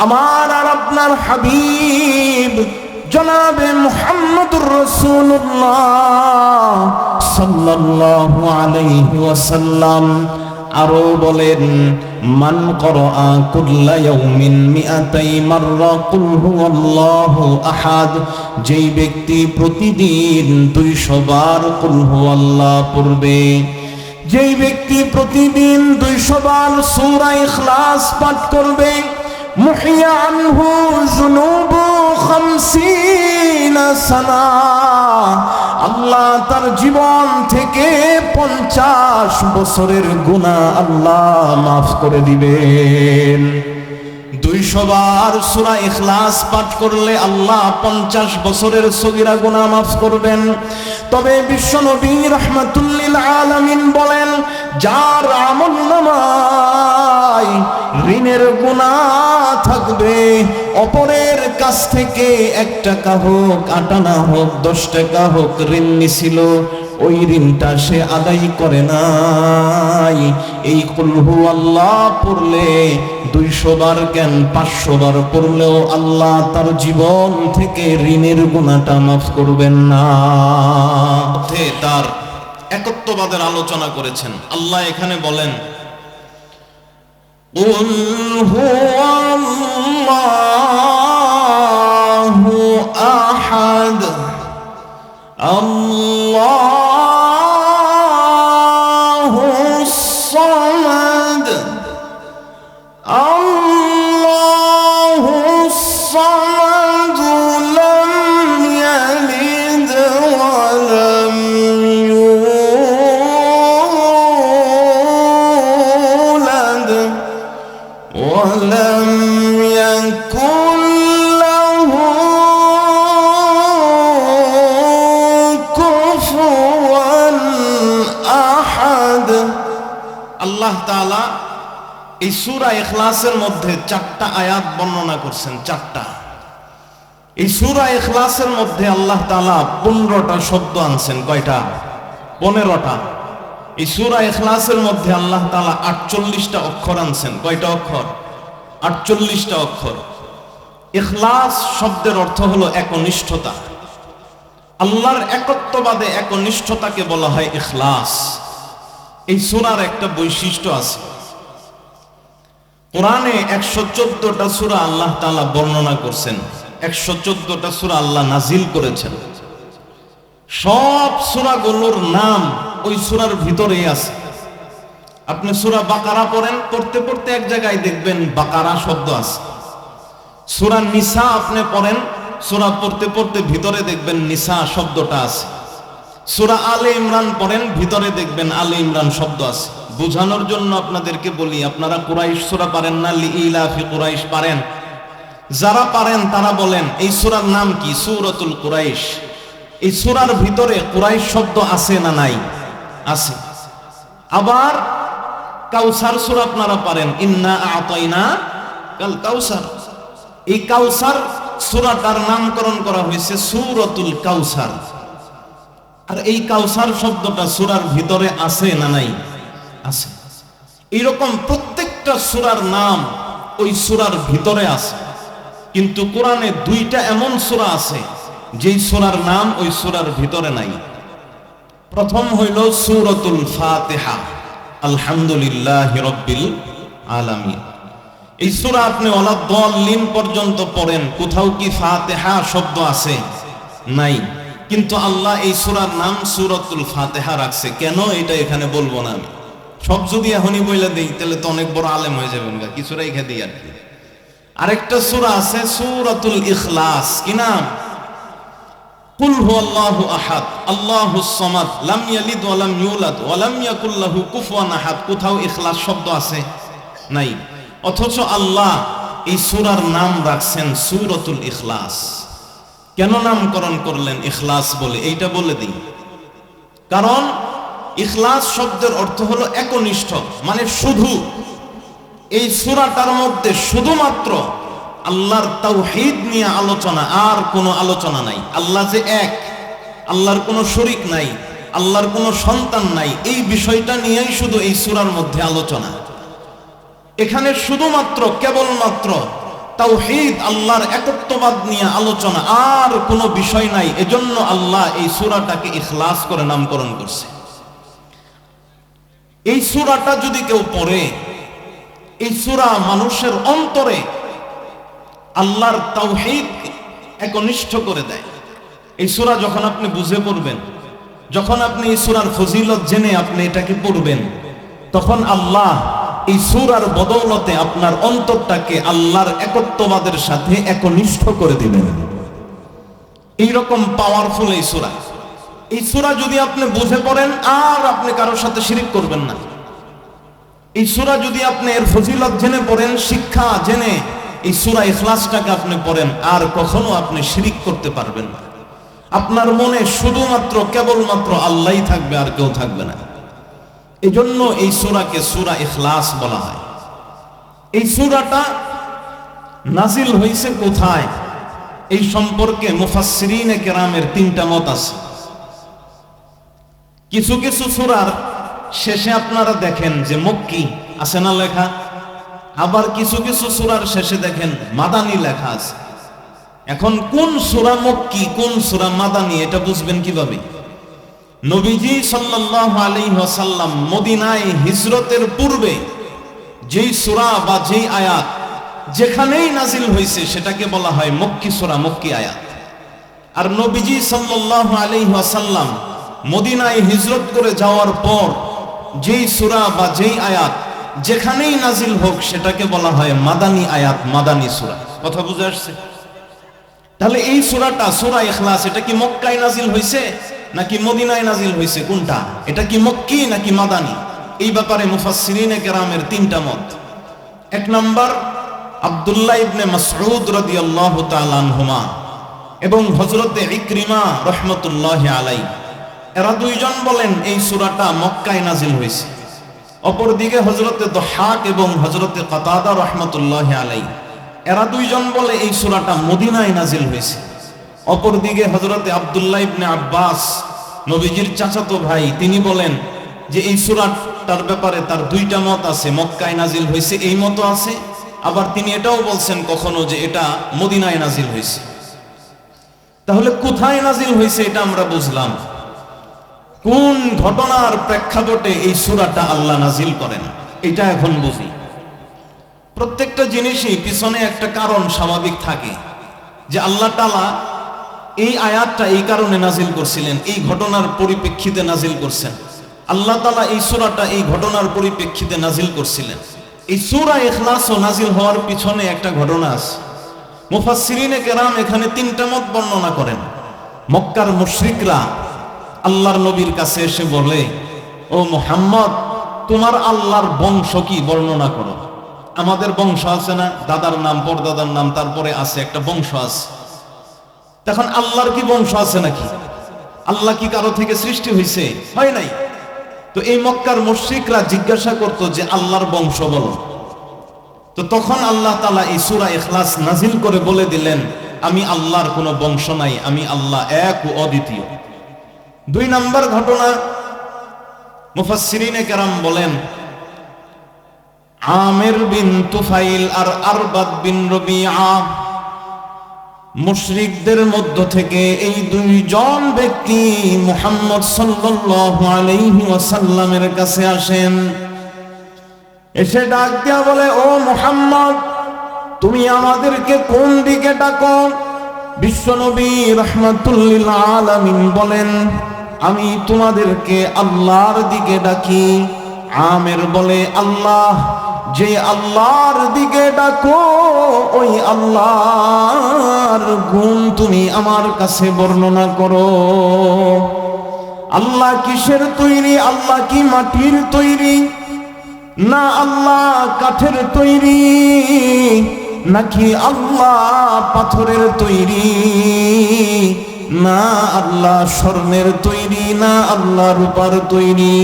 আমার আর আপনার হাবিব জনাবে মুহাম্মদুর রাসূলুল্লাহ সাল্লাল্লাহু আলাইহি ওয়াসাল্লাম আরো বলেন, মান করা কুল্লা ইয়াউমিন মিআতাই মাররা কুল হুয়াল্লাহু আহাদ, যেই ব্যক্তি প্রতিদিন 200 বার কুল হুয়াল্লাহ পড়বে, যেই ব্যক্তি প্রতিদিন 200 বার সূরা ইখলাস পাঠ করবে, মুহিয়া আনহু যুনুবু 50 সানা, আল্লাহ তার জীবন থেকে 50 বছরের গুনাহ আল্লাহ মাফ করে দিবেন। 200 বার সূরা ইখলাস পাঠ করলে আল্লাহ 50 বছরের সগীরা গুনাহ মাফ করবেন। তবে বিশ্বনবী রাহমাতুল লিল আলামিন বলেন, যার আমলনামায় ঋণের গুনাহ থাকবে, অপরের কাছ থেকে 1 টাকা হোক, 8 আনা হোক, 10 টাকা হোক ঋণ নিছিল, ওই ঋণটা সে আদায় করে নাই, এই কুল হুয়াল্লাহ পড়লে 200 বার কেন 500 বার পড়লেও আল্লাহ তার জীবন থেকে ঋণের গুনাহটা মাফ করবেন না। তার একত্ববাদের আলোচনা করেছেন। আল্লাহ এখানে বলেন, কুল হুয়াল্লাহু আহাদ, আল্লাহুস সামাদ, আল্লাহুস সামাদ, লাম ইয়ালিদ ওয়া লাম ইউলাদ ওয়া লাম ইয়াকুন লাহু কুফুয়ান আহাদ। আল্লাহ তাআলা এই সূরা ইখলাসের মধ্যে 4টা আয়াত বর্ণনা করছেন। 4টা। এই সূরা ইখলাসের মধ্যে আল্লাহ তাআলা 15টা শব্দ আনছেন। কয়টা? 15টা। এই সূরা ইখলাসের মধ্যে আল্লাহ তাআলা 48টা অক্ষর আনছেন। কয়টা অক্ষর? 48টা অক্ষর। ইখলাস শব্দের অর্থ হলো একনিষ্ঠতা। আল্লাহর একত্ববাদে একনিষ্ঠতাকে বলা হয় ইখলাস। এই সূরার একটা বৈশিষ্ট্য আছে। কোরআনে 114টা সূরা আল্লাহ তাআলা বর্ণনা করছেন, 114টা সূরা আল্লাহ নাজিল করেছেন। সব সূরাগুলোর নাম ওই সূরার ভিতরেই আছে। আপনি সূরা বাকারা পড়েন, পড়তে পড়তে এক জায়গায় দেখবেন বাকারা শব্দ আছে। সূরা নিসা আপনি পড়েন, সূরা পড়তে পড়তে ভিতরে দেখবেন নিসা শব্দটা আছে। সূরা আলে ইমরান পড়েন, ভিতরে দেখবেন আলে ইমরান শব্দ আছে। বোঝানোর জন্য আপনাদেরকে বলি, আপনারা কুরাইশ সূরা পারেন না? লিইলাফি কুরাইশ পারেন? যারা পারেন তারা বলেন এই সূরার নাম কি? সূরাতুল কুরাইশ। এই সূরার ভিতরে কুরাইশ শব্দ আছে না নাই? আছে। আবার কাউসার সূরা আপনারা পারেন, ইন্না আ'তাইনা কাল কাউসার। এই কাউসার সূরাটার নামকরণ করা হয়েছে সূরাতুল কাউসার। আর এই কাউসার শব্দটা সূরার ভিতরে আছে না নাই? আছে। এইরকম প্রত্যেকটা সূরার নাম ওই সূরার ভিতরে আছে। কিন্তু কোরআনে 2টা এমন সূরা আছে যেই সূরার নাম ওই সূরার ভিতরে নাই। প্রথম হইল সূরাতুল ফাতিহা, আলহামদুলিল্লাহি রাব্বিল আলামিন। এই সূরা আপনি ওয়ালা দাল্লিন পর্যন্ত পড়েন, কোথাও কি ফাতিহা শব্দ আছে? নাই। কিন্তু আল্লাহ এই সূরার নাম সূরাতুল ফাতিহা রাখছে। কেন? এটা এখানে বলবো না আমি। সব যদি এখনই বইলা দেই তাহলে তো অনেক বড় আলেম হয়ে যাবেন, কিছু রেখে দিই আর কি। আরেকটা সূরা আছে সূরাতুল ইখলাস। কি নাম? কুল হুয়াল্লাহু আহাদ, আল্লাহুস সামাদ, লাম ইয়ালিদ ওয়া লাম ইউলাদ ওয়া লাম ইয়াকুল লাহু কুফুয়ান আহাদ। কোথাও ইখলাস শব্দ আছে? নাই। অথচ আল্লাহ এই সূরার নাম রাখছেন সূরাতুল ইখলাস। কেন নামকরণ করলেন ইখলাস বলে? এইটা বলে দিই। কারণ ইখলাস শব্দের অর্থ হলো একনিষ্ঠ, মানে শুধু। এই সূরাটার মধ্যে শুধুমাত্র আল্লাহর তাওহীদ নিয়ে আলোচনা, আর কোনো আলোচনা নাই। আল্লাহ যে এক, আল্লাহর কোনো শরীক নাই, আল্লাহর কোনো সন্তান নাই, এই বিষয়টা নিয়েই শুধু এই সূরার মধ্যে আলোচনা। এখানে শুধুমাত্র কেবলমাত্র তাওহীদ, আল্লাহর একত্ববাদ নিয়ে আলোচনা, আর কোনো বিষয় নাই। এজন্য আল্লাহ এই সূরাটাকে ইখলাস করে নামকরণ করছে। এই সূরাটা যদি কেউ পড়ে, এই সূরা মানুষের অন্তরে আল্লাহর তাওহীদ একনিষ্ঠ করে দেয়। এই সূরা যখন আপনি বুঝে পড়বেন, যখন আপনি এই সূরার ফজিলত জেনে আপনি এটাকে পড়বেন, তখন আল্লাহ এই সূরার বদৌলতে আপনার অন্তরটাকে আল্লাহর একত্ববাদের সাথে একনিষ্ঠ করে দিবেন। এইরকম পাওয়ারফুল এই সূরা। এই সূরা যদি আপনি বুঝে পড়েন, আর আপনি কারোর সাথে শিরিক করবেন না। এই সূরা যদি আপনি এর ফজিলত জেনে পড়েন, শিক্ষা জেনে এই সূরা ইখলাসটাকে আপনি পড়েন, আর কখনো আপনি শিরিক করতে পারবেন না। আপনার মনে শুধুমাত্র কেবলমাত্র আল্লাহই থাকবে, আর কেউ থাকবে না। এজন্য এই সূরাকে সূরা ইখলাস বলা হয়। এই সূরাটা নাজিল হয়েছে কোথায়, এই সম্পর্কে মুফাসসিরিনে কেরামের তিনটা মত আছে। কিছু কিছু সূরার শেষে আপনারা দেখেন যে মক্কি আছে না লেখা, আবার কিছু কিছু সূরার শেষে দেখেন মাদানী লেখা আছে। এখন কোন সূরা মক্কি, কোন সূরা মাদানী, এটা বুঝবেন কিভাবে? নবীজি সাল্লাল্লাহু আলাইহি ওয়াসাল্লাম মদিনায় হিজরতের পূর্বে যেই সূরা বা যেই আয়াত যেখানেই নাজিল হয়েছে সেটাকে বলা হয় মক্কি সূরা, মক্কি আয়াত। আর নবীজি সাল্লাল্লাহু আলাইহি ওয়াসাল্লাম মদিনায় হিজরত করে যাওয়ার পর যেই সূরা বা যেই আয়াত যেখানেই নাজিল হোক সেটাকে বলা হয় মাদানী আয়াত, মাদানী সূরা। কথা বুঝে আসছে? তাহলে এই সূরাটা সূরা ইখলাস, এটা কি মক্কায় নাজিল হয়েছে নাকি মদিনায় নাজিল হয়েছে? কোনটা? এটা কি মক্কি নাকি মাদানী? এই ব্যাপারে মুফাসসিরিনে কেরামের তিনটা মত। এক নাম্বার, আব্দুল্লাহ ইবনে মাসউদ রাদিয়াল্লাহু তাআলা আনহুমা এবং হযরতে ইকরিমা রাহমাতুল্লাহি আলাইহি, এরা দুইজন বলেন এই সূরাটা মক্কায় নাজিল হয়েছে। অপরদিকে হযরতে দহাক এবং হযরতে কাতাদা রাহমাতুল্লাহি আলাইহি, এরা দুইজন বলে এই সূরাটা মদিনায় নাজিল হয়েছে। অপরদিকে হযরতে আব্দুল্লাহ ইবনে আব্বাস, নবীজির চাচাতো ভাই, তিনি বলেন যে এই সূরাটার ব্যাপারে তার দুইটা মত আছে, মক্কায় নাজিল হয়েছে এই মত আছে, আবার তিনি এটাও বলছেন কখনো যে এটা মদিনায় নাজিল হয়েছে। তাহলে কোথায় নাজিল হয়েছে এটা আমরা বুঝলাম। কোন ঘটনার প্রেক্ষাপটে এই সূরাটা আল্লাহ নাজিল করেন এটা এখন বুঝি। প্রত্যেকটা জিনিসই পিছনে একটা কারণ স্বাভাবিক থাকে, যে আল্লাহ তাআলা এই আয়াতটা এই কারণে নাজিল করছিলেন, এই ঘটনার পরিপ্রেক্ষিতে নাজিল করছেন। আল্লাহ তাআলা এই সূরাটা এই ঘটনার পরিপ্রেক্ষিতে নাজিল করছিলেন। এই সূরা ইখলাসও নাজিল হওয়ার পিছনে একটা ঘটনা আছে। মুফাসসিরিনে কেরাম এখানে তিনটা মত বর্ণনা করেন। মক্কার মুশরিকরা আল্লাহর নবীর কাছে এসে বলে, ও মুহাম্মদ, তোমার আল্লাহর বংশ কি, বর্ণনা করো। আমাদের বংশ আছে না, দাদার নাম, পরদাদার নাম, তারপরে আছে একটা বংশ আছে। তখন আল্লাহর কি বংশ আছে নাকি? আল্লাহ কি কারো থেকে সৃষ্টি হয়েছে? হয় নাই। তো এই মক্কার মুশরিকরা জিজ্ঞাসা করতো যে আল্লাহর বংশ বলো। তো তখন আল্লাহ তাআলা এই সূরা ইখলাস নাজিল করে বলে দিলেন, আমি আল্লাহর কোনো বংশ নাই, আমি আল্লাহ এক ও অদ্বিতীয়। দুই নাম্বার ঘটনা, মুফাসসিরিনে কেরাম বলেন, আমির বিন তুফাইল আর আরবাদ বিন রবিআ, মুশরিকদের মধ্য থেকে এই দুইজন ব্যক্তি মুহাম্মদ সাল্লাল্লাহু আলাইহি ওয়াসাল্লামের কাছে আসেন। এসে ডাক দিয়া বলে, ও মুহাম্মদ, তুমি আমাদেরকে কোন দিকে ডাকো? বিশ্বনবী রাহমাতুল লিল আলামিন বলেন, আমি তোমাদেরকে আল্লাহর দিকে ডাকি। আমির বলে, আল্লাহ, যে আল্লাহর দিকে ডাকো ওই আল্লাহর গুণ তুমি আমার কাছে বর্ণনা করো। আল্লাহ কিসের তৈরি? আল্লাহ কি মাটির তৈরি, না আল্লাহ কাঠের তৈরি, নাকি আল্লাহ পাথরের তৈরি, না আল্লাহ স্বর্ণের তৈরি, না আল্লাহ রূপার তৈরি?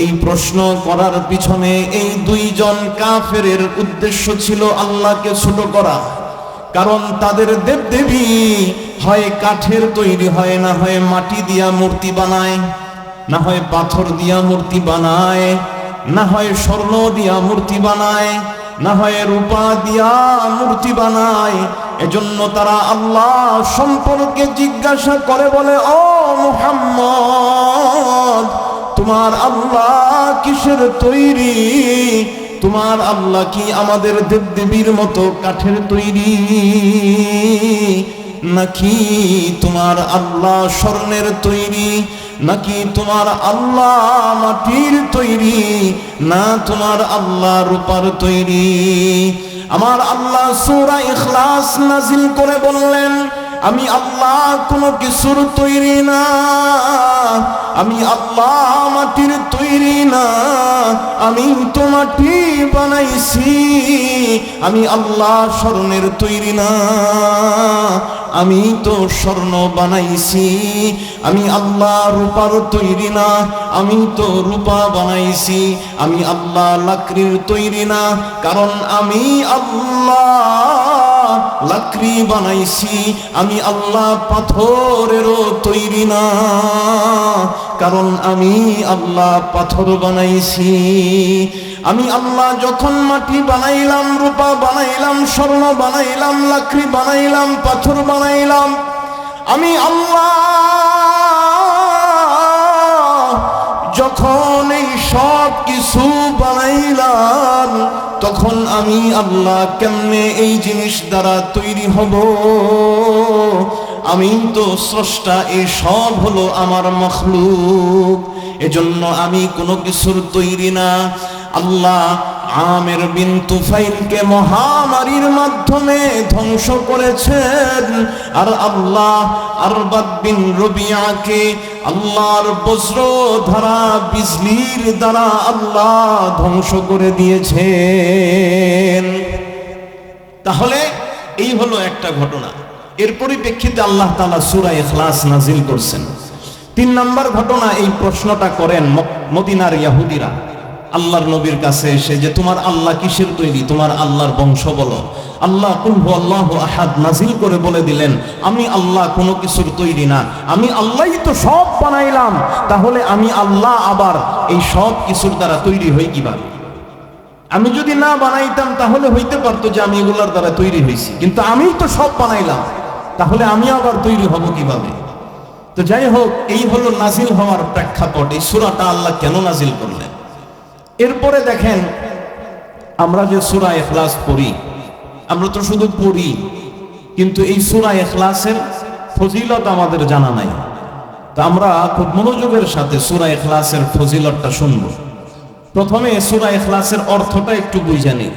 এই প্রশ্ন করার পিছনে এই দুইজন কাফেরের উদ্দেশ্য ছিল আল্লাহকে ছোট করা। কারণ তাদের দেবদেবী হয় কাঠের তৈরি হয়, না হয় মাটি দিয়া মূর্তি বানায়, না হয় পাথর দিয়া মূর্তি বানায়, না হয় স্বর্ণ দিয়া মূর্তি বানায়। না হয় রূপা দিয়া মূর্তি বানায়। এজন্য তারা আল্লাহ সম্পর্কে জিজ্ঞাসা করে, বলে, ও মুহাম্মদ, তোমার আল্লাহ কিসের তৈরি? তোমার আল্লাহ কি আমাদের দেবদেবীর মতো কাঠের তৈরি, নাকি তোমার আল্লাহ স্বর্ণের তৈরি, নাকি তোমার আল্লাহ মাটির তৈরি, না তোমার আল্লাহ রূপার তৈরি? আমার আল্লাহ সূরা ইখলাস নাজিল করে বললেন, আমি আল্লাহ কোনো কিছুর তৈরি না, আমি আল্লাহ মাটির তৈরি না, আমি তো মাটি বানাইছি। আমি আল্লাহ স্বর্ণের তৈরি না, আমি তো স্বর্ণ বানাইছি। আমি আল্লাহ রূপার তৈরি না, আমি তো রূপা বানাইছি। আমি আল্লাহ লাকড়ির তৈরি না, কারণ আমি আল্লাহ লাকড়ি বানাইছি। আমি আল্লাহ পাথরেরও তৈরি না, কারণ আমি আল্লাহ পাথর বানাইছি। আমি আল্লাহ যখন মাটি বানাইলাম, রূপা বানাইলাম, স্বর্ণ বানাইলাম, লাকড়ি বানাইলাম, পাথর বানাইলাম, আমি আল্লাহ যখন এই সব কিছু বানাইলাম, তখন আমি আল্লাহ কেমনে এই জিনিস দ্বারা তৈরি হব? আমি তো স্রষ্টা, এই সব হলো আমার মখলুক। এজন্য আমি কোনো কিছুর তৈরি না। আল্লাহ আমের বিন তুফাইলকে মহামারীর মাধ্যমে ধ্বংস করেছেন, আর আল্লাহ আরবাদ বিন রবিয়াকে আল্লাহর বজ্র ধারা বিজলির দ্বারা আল্লাহ ধ্বংস করে দিয়েছেন। তাহলে এই হলো একটা ঘটনা। এর পরিপ্রেক্ষিতে আল্লাহ তাআলা সূরা ইখলাস নাজিল করছেন। 3 নম্বর ঘটনা, এই প্রশ্নটা করেন মদিনার ইহুদিরা আল্লাহর নবীর কাছে এসে, যে তোমার আল্লাহ কিসের তৈরি, তোমার আল্লাহর বংশ বলো। আল্লাহ কুল হুয়াল্লাহু আহাদ নাজিল করে বলে দিলেন, আমি আল্লাহ কোনো কিছুর তৈরি না, আমি আল্লাহই তো সব বানাইলাম। তাহলে আমি আল্লাহ আবার এই সব কিছুর দ্বারা তৈরি হই কিভাবে? আমি যদি না বানাইতাম তাহলে হইতে পারতো যে আমি এগুলোর দ্বারা তৈরি হয়েছি, কিন্তু আমিই তো সব বানাইলাম, তাহলে আমি আবার তৈরি হব কিভাবে? তো যাই হোক, এই হলো নাজিল হওয়ার প্রেক্ষাপট। এই সূরাটা আল্লাহ কেন নাজিল করলেন? এরপরে দেখেন, আমরা যে সূরা ইখলাস পড়ি, আমরা তো শুধু পড়ি, কিন্তু এই সূরা ইখলাসের ফজিলত আমাদের জানা নাই। তো আমরা খুব মনোযোগের সাথে সূরা ইখলাসের ফজিলতটা শুনব। প্রথমে সূরা ইখলাসের অর্থটা একটু বুঝে নিই।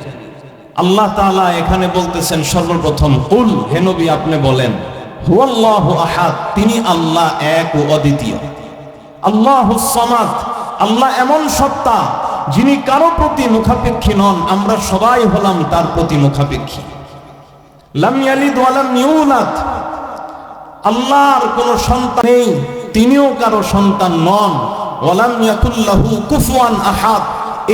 আল্লাহ তাআলা এখানে বলতেছেন, সর্বপ্রথম কুল, হে নবী আপনি বলেন, হুয়াল্লাহু আহাদ, তিনি আল্লাহ এক ও অদ্বিতীয়। আল্লাহুস সামাদ, আল্লাহ এমন সত্তা যিনি কারো প্রতি মুখাপেক্ষী নন, আমরা সবাই হলাম তার প্রতি মুখাপেক্ষী। লাম ইয়ালিদ ওয়া লাম ইউলাদ, আল্লাহর কোনো সন্তান নেই, তিনিও কারো সন্তান নন। ওয়া লাম ইয়াকুল লাহু কুফুয়ান আহাদ,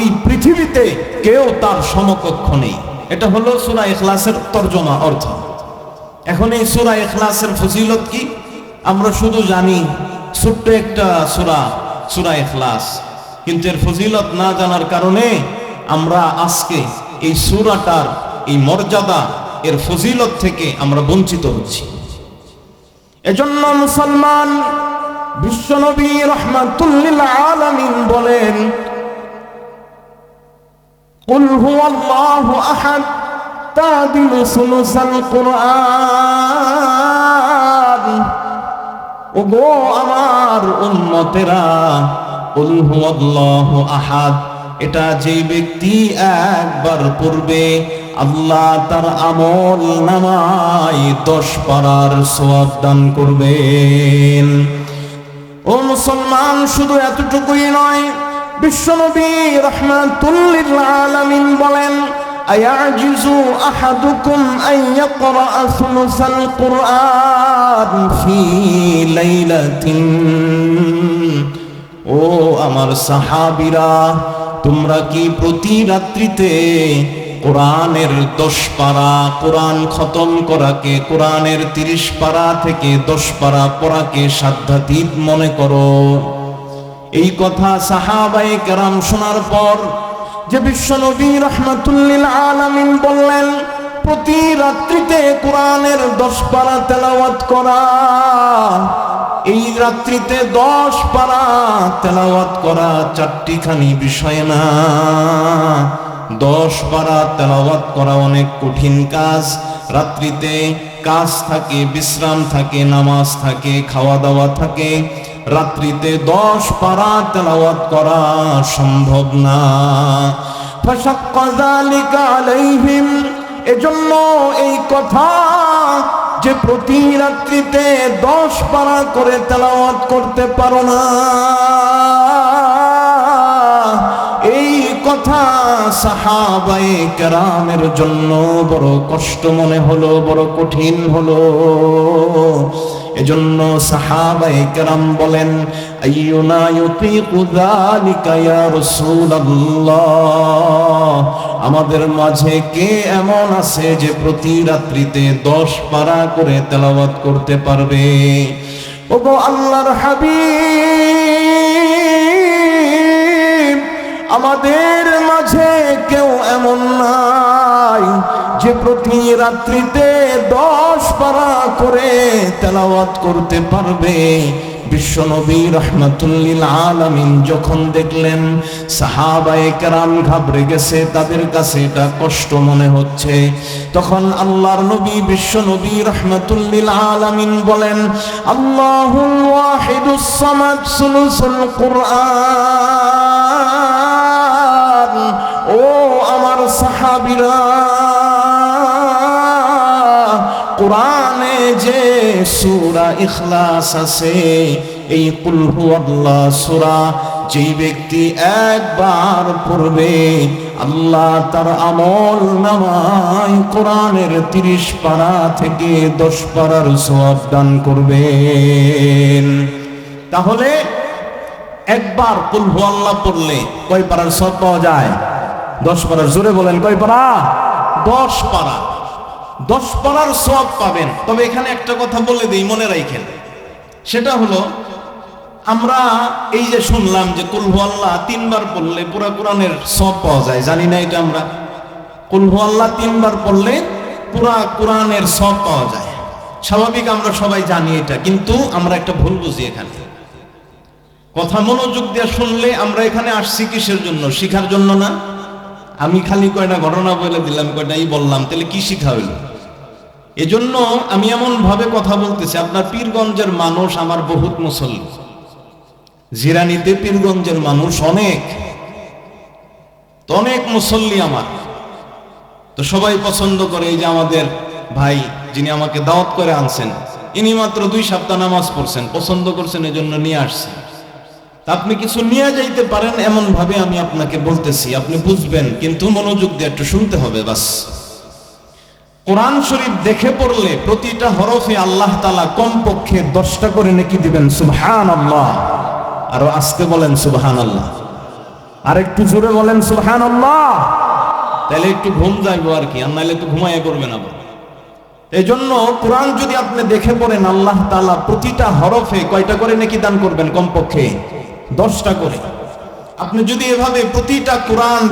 এই পৃথিবীতে কেউ তার সমকক্ষ নেই। এটা হলো সূরা ইখলাসের তরজমা, অর্থ। এখন এই সূরা ইখলাসের ফজিলত কি? আমরা শুধু জানি ছোট্ট একটা সূরা, সূরা ইখলাস, কিন্তু এর ফজিলত না জানার কারণে আমরা আজকে এই সূরাটার এই মর্যাদা, এর ফজিলত থেকে আমরা বঞ্চিত হচ্ছি। এজন্য মুসলমান বিশ্বনবী রাহমাতুল লিল আলামিন বলেন, কুল হুয়াল্লাহু আহাদ তাদিলু সুলুসাল কুরআন। ওগো আমার উম্মতেরা, কুল হুয়াল্লাহু আহাদ, এটা যেই ব্যক্তি একবার পড়বে, আল্লাহ তার আমল নামায় 10 পারার সওয়াব দান করবেন। ও মুসলমান, শুধু এতটুকুই নয়, বিশ্বনবী রাহমাতুল লিল আলামিন বলেন, আয়াজিজু আহাদুকুম আন ইয়াকরা সুলুসাল কুরআন ফি লাইলাতিন। ও আমার সাহাবীরা, তোমরা কি প্রতি রাত্রিতে কোরআনের 10 পারা কোরআন খতম করাকে, কোরআনের 30 পারা থেকে 10 পারা পড়াকে সাধ্যাতীত মনে করো? এই কথা সাহাবায়ে কেরাম শোনার পর যে বিশ্বনবী রাহমাতুল লিল আলামিন বললেন প্রতি রাত্রিতে কোরআনের 10 পারা তেলাওয়াত করা। এই রাত্রিতে 10 পারা তেলাওয়াত করা চারটিখানি বিষয় না, 10 পারা তেলাওয়াত করা অনেক কঠিন কাজ। রাত্রিতে কাজ থাকে, বিশ্রাম থাকে, নামাজ থাকে, খাওয়া দাওয়া থাকে। রাত্রিতে 10 পারা তেলাওয়াত করা সম্ভব না। ফাশাক্কা যালিকা আলাইহিম, এজন্য এই কথা যে প্রতি রাত্রিতে 10 পারা করে তেলাওয়াত করতে পারো না, এই কথা সাহাবায়ে কেরামের জন্য বড় কষ্ট মনে হলো, বড় কঠিন হলো। এজন্য সাহাবায়ে কেরাম বলেন আইয়ুনা ইউতিকু যালিকা ইয়া রাসূলুল্লাহ, আমাদের মাঝে কে এমন আছে যে প্রতি রাত্রিতে 10 পারা করে তেলাওয়াত করতে পারবে? ওগো আল্লাহর হাবিব, আমাদের মাঝে কেউ এমন নাই যে প্রতি রাত্রিতে 10 পারা করে তেলাওয়াত করতে পারবে। বিশ্বনবী রাহমাতুল লিল আলামিন যখন দেখলেন সাহাবায়ে কেরাম ঘাবড়ে গেছে, তাদের কাছে এটা কষ্ট মনে হচ্ছে, তখন আল্লাহর নবী বিশ্বনবী রাহমাতুল লিল আলামিন বলেন আল্লাহুল ওয়াহিদুস সামাদ সুলুসুল কুরআন। ও আমার সাহাবীরা, কোরআনে যে সূরা ইখলাস আছে, এই কুল হুয়াল্লাহ সূরা যেই ব্যক্তি একবার পড়বে আল্লাহ তার আমল নামায় কোরআনের 30 পারা থেকে 10 পারার সওয়াব দান করবেন। তাহলে একবার কুল হুয়াল্লাহ পড়লে কয় পারার সওয়াব পাওয়া যায়? 10 পারার। জোরে বলেন কয় পারা? 10 পারা। 10 পারার সওয়াব পাবেন। তবে এখানে একটা কথা বলে দিই, মনে রাখেন, সেটা হলো আমরা এই যে শুনলাম যে কুল হুয়াল্লাহ 3 বার পড়লে পুরা কোরআনের সওয়াব পাওয়া যায়, জানি না এটা আমরা? কুল হুয়াল্লাহ 3 বার পড়লে পুরা কোরআনের সওয়াব পাওয়া যায়, স্বাভাবিক, আমরা সবাই জানি এটা। কিন্তু আমরা একটা ভুল বুঝি এখানে। কথা মনোযোগ দিয়ে শুনলে আমরা এখানে আসছি কিসের জন্য? শিখার জন্য না? আমি খালি কয়টা ঘটনা বলে দিলাম, কয়টাই বললাম, তাহলে কি শিখা হইল? এজন্য আমি এমন ভাবে কথা বলতেছি, আপনার পীরগঞ্জের মানুষ আমার বহুত মুসল্লি, জিরানিতে পীরগঞ্জের মানুষ অনেক অনেক মুসল্লি আমার, তো সবাই পছন্দ করে। এই যে আমাদের ভাই যিনি আমাকে দাওয়াত করে আনছেন, ইনি মাত্র 2 সপ্তাহ নামাজ পড়ছেন, পছন্দ করছেন, এজন্য নিয়ে আসছেন। আপনি কিছু নিয়ে যাইতে পারেন এমন ভাবে আমি আপনাকে বলতেছি, আপনি বুঝবেন, কিন্তু মনোযোগ দিয়ে একটু শুনতে হবে বাস। কোরআন শরীফ দেখে পড়লে প্রতিটা হরফে আল্লাহ তাআলা কমপক্ষে 10টা করে নেকি দিবেন। সুবহানাল্লাহ। আরো আস্তে বলেন সুবহানাল্লাহ, আর একটু জোরে বলেন সুবহানাল্লাহ। তাহলে একটু ঘুম যাইবো আর কি, আর নাইলে তো ঘুমাইয়া পড়বেন আবার। এজন্য কোরআন যদি আপনি দেখে পড়েন, আল্লাহ তাআলা প্রতিটা হরফে কয়টা করে নেকি দান করবেন? কমপক্ষে 10টা করে। আপনি যদি এভাবে প্রতিটা কোরআন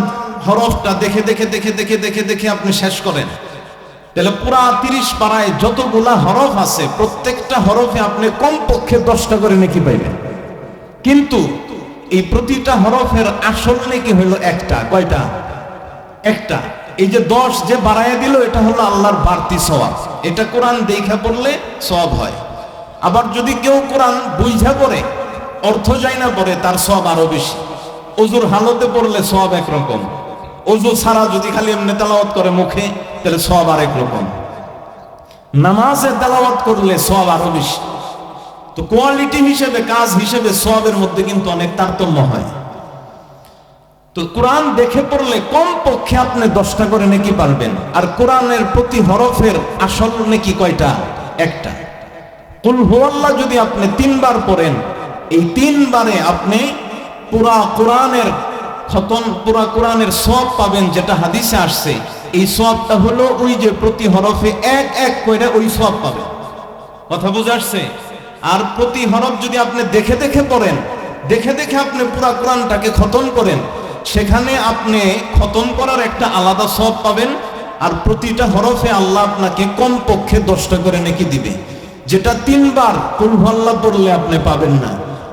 হরফটা দেখে দেখে দেখে দেখে দেখে দেখে আপনি শেষ করেন, তাহলে পুরা 30 পারায় যতগুলা হরফ আছে প্রত্যেকটা হরফে আপনি কমপক্ষে 10টা করে নেকি পাইবেন। কিন্তু এই প্রতিটা হরফের আসল নেকি হলো একটা। কয়টা? একটা। এই যে 10 যে বাড়ায় দিল, এটা হলো আল্লাহর বাড়তি সওয়াব। এটা কোরআন দেখা পড়লে সওয়াব হয়। আবার যদি কেউ কোরআন বুঝা পড়ে, অর্থ যায় না পড়ে, তার সওয়াব আরো বেশি। ওযুর হালতে পড়লে সওয়াব একরকম, ওযু ছাড়া যদি খালি এমনি তেলাওয়াত করে মুখে, তাহলে সওয়াব আরেক রকম। নামাজে তেলাওয়াত করলে সওয়াব আরো বেশি। তো কোয়ালিটি হিসেবে, কাজ হিসেবে সওয়াবের মধ্যে কিন্তু অনেক তারতম্য হয়। তো কোরআন দেখে পড়লে কমপক্ষে আপনি 10টা করে নেকি পারবেন। আর কোরআনের প্রতি হরফের আসল নেকি কয়টা? একটা। কুল হুয়াল্লাহ যদি আপনি 3 বার পড়েন, এই 3 বারে আপনি পুরা কোরআনের খতম, পুরা কোরআনের সওয়াব পাবেন, যেটা হাদিসে আসছে। এই সওয়াবটা হলো ওই যে প্রতি হরফে এক এক করে ওই সওয়াব পাবেন। কথা বুঝে আসছে? আর প্রতি হরফ যদি আপনি দেখে দেখে পড়েন, দেখে দেখে আপনি পুরা কোরআনটাকে খতম করেন, সেখানে আপনি খতম করার একটা আলাদা সওয়াব পাবেন, আর প্রতিটা হরফে আল্লাহ আপনাকে কমপক্ষে 10টা করে নেকি দিবে, যেটা 3বার কুল হুয়াল্লাহ পড়লে আপনি পাবেন না।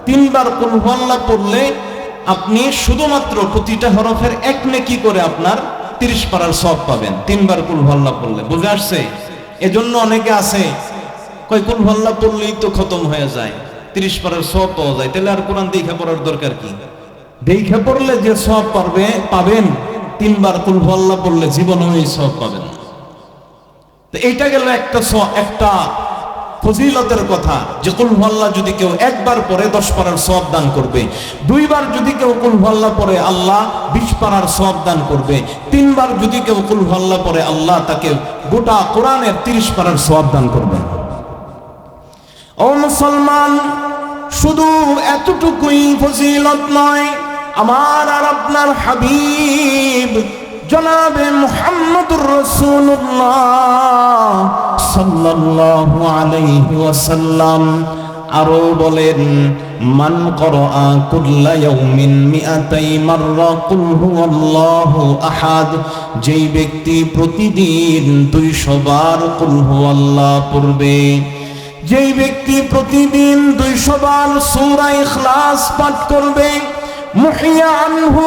3বার কুল হুয়াল্লাহ পড়লে আপনি শুধুমাত্র প্রতিটা হরফের 1 নেকি করে আপনার 30 পারার সওয়াব পাবেন 3বার কুল হুয়াল্লাহ পড়লে। বুঝে আসছে? এজন্য অনেকে আছে কয় কুল হুয়াল্লাহ পড়লেই তো খতম হয়ে যায়, 30 পারার সওয়াব পাওয়া যায়, তাহলে আর কোরআন দেখা পড়ার দরকার কি? দেখা পড়লে যে সওয়াব পাবেন 3বার কুল হুয়াল্লাহ পড়লে জীবনে ওই সওয়াব পাবেন না। তো এইটা গেল একটা ফজিলতের কথা, যে কুল হুয়াল্লাহ যদি কেউ 1বার পড়ে 10 পারার সওয়াব দান করবে, 2বার যদি কেউ কুল হুয়াল্লাহ পড়ে আল্লাহ 20 পারার সওয়াব দান করবে, 3বার যদি কেউ কুল হুয়াল্লাহ পড়ে আল্লাহ তাকে গোটা কোরআনের 30 পারার সওয়াব দান করবে। ও মুসলমান, শুধু এতটুকুই ফজিলত নয়, আমার আর আপনার হাবিব জনাবে মুহাম্মদুর রাসূলুল্লাহ সাল্লাল্লাহু আলাইহি ওয়াসাল্লাম আরো বলেন, মান করা কুল্লা ইয়াউমিন 100 মাররা কুল হুয়াল্লাহু আহাদ, যেই ব্যক্তি প্রতিদিন 200 বার কুল হুয়াল্লাহ পড়বে, যেই ব্যক্তি প্রতিদিন 200 বার সূরা ইখলাস পাঠ করবে, মুহিয়া আনহু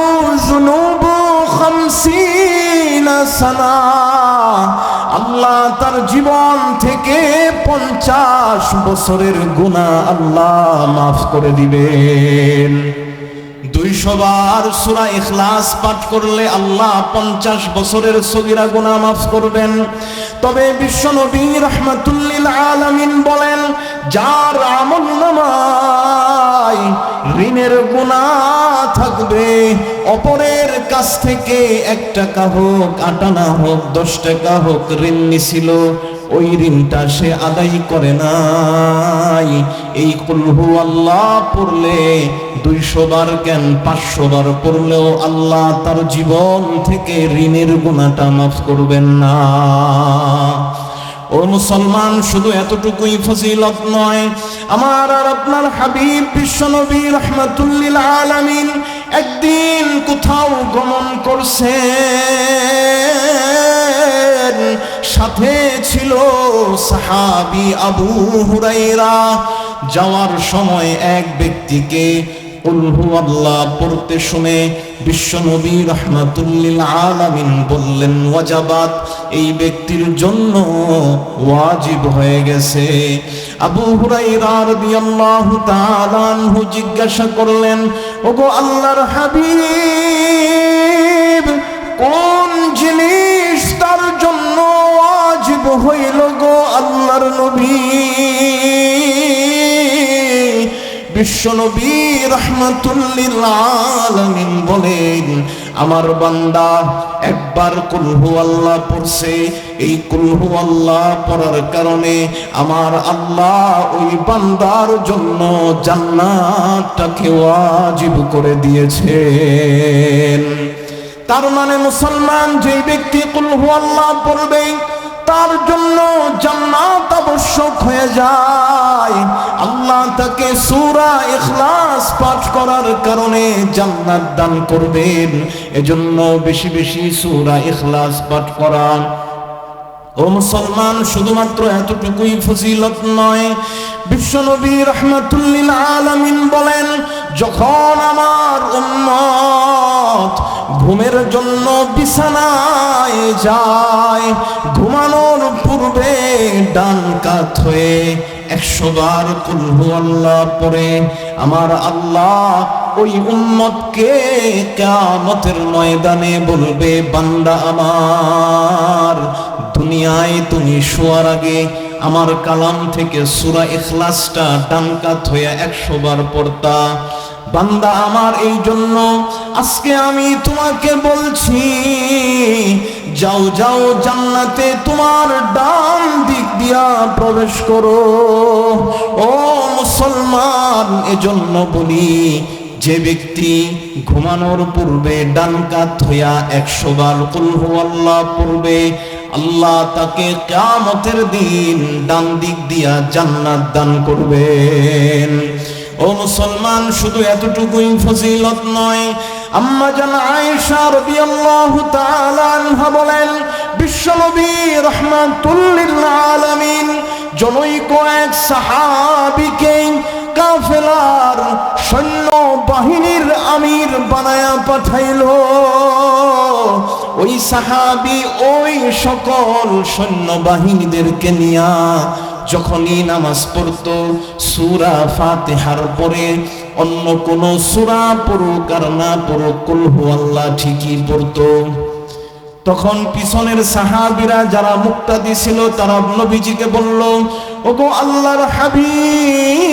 যুনুবু 50 সানা, আল্লাহ তার জীবন থেকে 50 বছরের গুনাহ আল্লাহ মাফ করে দিবেন। 200 বার সূরা ইখলাস পাঠ করলে আল্লাহ 50 বছরের সগীরা গুনাহ মাফ করবেন। তবে বিশ্বনবী রাহমাতুল লিল আলামিন বলেন, যার আমলনামায় ঋণের গুনাহ থাকবে, অপরের কাছ থেকে 1 টাকা হোক, 8 আনা হোক, 10 টাকা হোক ঋণ নিছিল, ওই ঋণটা সে আদায় করে নাই, এই কুল হুয়াল্লাহ পড়লে 200 বার কেন 500 বার পড়লেও আল্লাহ তার জীবন থেকে ঋণের গুনাহটা মাফ করবেন না। ও মুসলমান, শুধু এতটুকুই ফজিলত নয়, আমার আর আপনার হাবিব বিশ্বনবী রাহমাতুল লিল আলামিন একদিন কোথাও গমন করছেন, সাথে ছিল সাহাবী আবু হুরায়রা। যাওয়ার সময় এক ব্যক্তিকে কুল হুয়াল্লাহ পড়তে শুনে বিশ্বনবী রাহমাতুল লিল আলামিন বললেন, ওয়াজাবাত, এই ব্যক্তির জন্য ওয়াজিব হয়ে গেছে। আবু হুরায়রা রাদিয়াল্লাহু তাআলা আনহু জিজ্ঞাসা করলেন, ওগো আল্লাহর হাবিব, কোন জিনিস তার জন্য ওয়াজিব হইল গো আল্লাহর নবী? বিশ্বনবী রাহমাতুল লিল আলামিন বলেন, আমার বান্দা একবার কুল হুয়াল্লাহ পড়ছে, এই কুল হুয়াল্লাহ পড়ার কারণে আমার আল্লাহ ওই বান্দার জন্য জান্নাতটাকে ওয়াজিব করে দিয়েছেন। তার মানে মুসলমান, যে ব্যক্তি কুল হুয়াল্লাহ পড়বে তার জন্য জান্নাত আবশ্যক হয়ে যায়। আল্লাহ তাকে সূরা ইখলাস পাঠ করার কারণে জান্নাত দান করবেন। এজন্য বেশি বেশি সূরা ইখলাস পাঠ করা। ও মুসলমান, শুধুমাত্র এতটুকুই ফজিলত নয়, বিশ্বনবী রাহমাতুল লিল আলামিন বলেন, যখন আমার উম্মত ঘুমের জন্য বিছানায় যায়, ঘুমানোর পূর্বে ডান কাত হয়ে 100 বার কুল হুয়াল্লাহ পড়ে আমার আল্লাহ ওই উম্মতকে কিয়ামতের ময়দানে বলবে, বান্দা আমার, দুনিয়ায় তুমি শোয়ার আগে আমার কালাম থেকে সূরা ইখলাসটা ডান কাত হয়ে 100 বার পড়তা। বান্দা আমার, এই জন্য আজকে আমি তোমাকে বলছি, যাও যাও জান্নাতে তোমার ডান দিক দিয়া প্রবেশ করো। ও মুসলমান, এজন্য বলি, যে ব্যক্তি ঘুমানোর পূর্বে ডান কাত হইয়া 100 বার কুল হুয়াল্লাহ পড়বে, আল্লাহ তাকে কিয়ামতের দিন ডান দিক দিয়া জান্নাত দান করবেন। ও মুসলমান, শুধু এতটুকুই ফজিলত নয়, আম্মা জান আয়েশা রাদিয়াল্লাহু তাআলা আনহা বলেন, বিশ্বনবী রাহমাতুল লিল আলামিন জনৈক এক সাহাবীকে কাফেলার সৈন্য বাহিনীর আমির বানায়া পাঠাইলো। ওই সাহাবী ওই সকল সৈন্য বাহিনীদেরকে নিয়া যখনই নামাজ পড়তো, সূরা ফাতিহার পরে অন্য কোন সূরা পড়ুক আর না পড়ুক, কুল হুয়াল্লাহ ঠিকই পড়তো। তখন পিছনের সাহাবীরা যারা মুক্তাদি ছিল তারা নবীজিকে বলল, ওগো আল্লাহর হাবিব,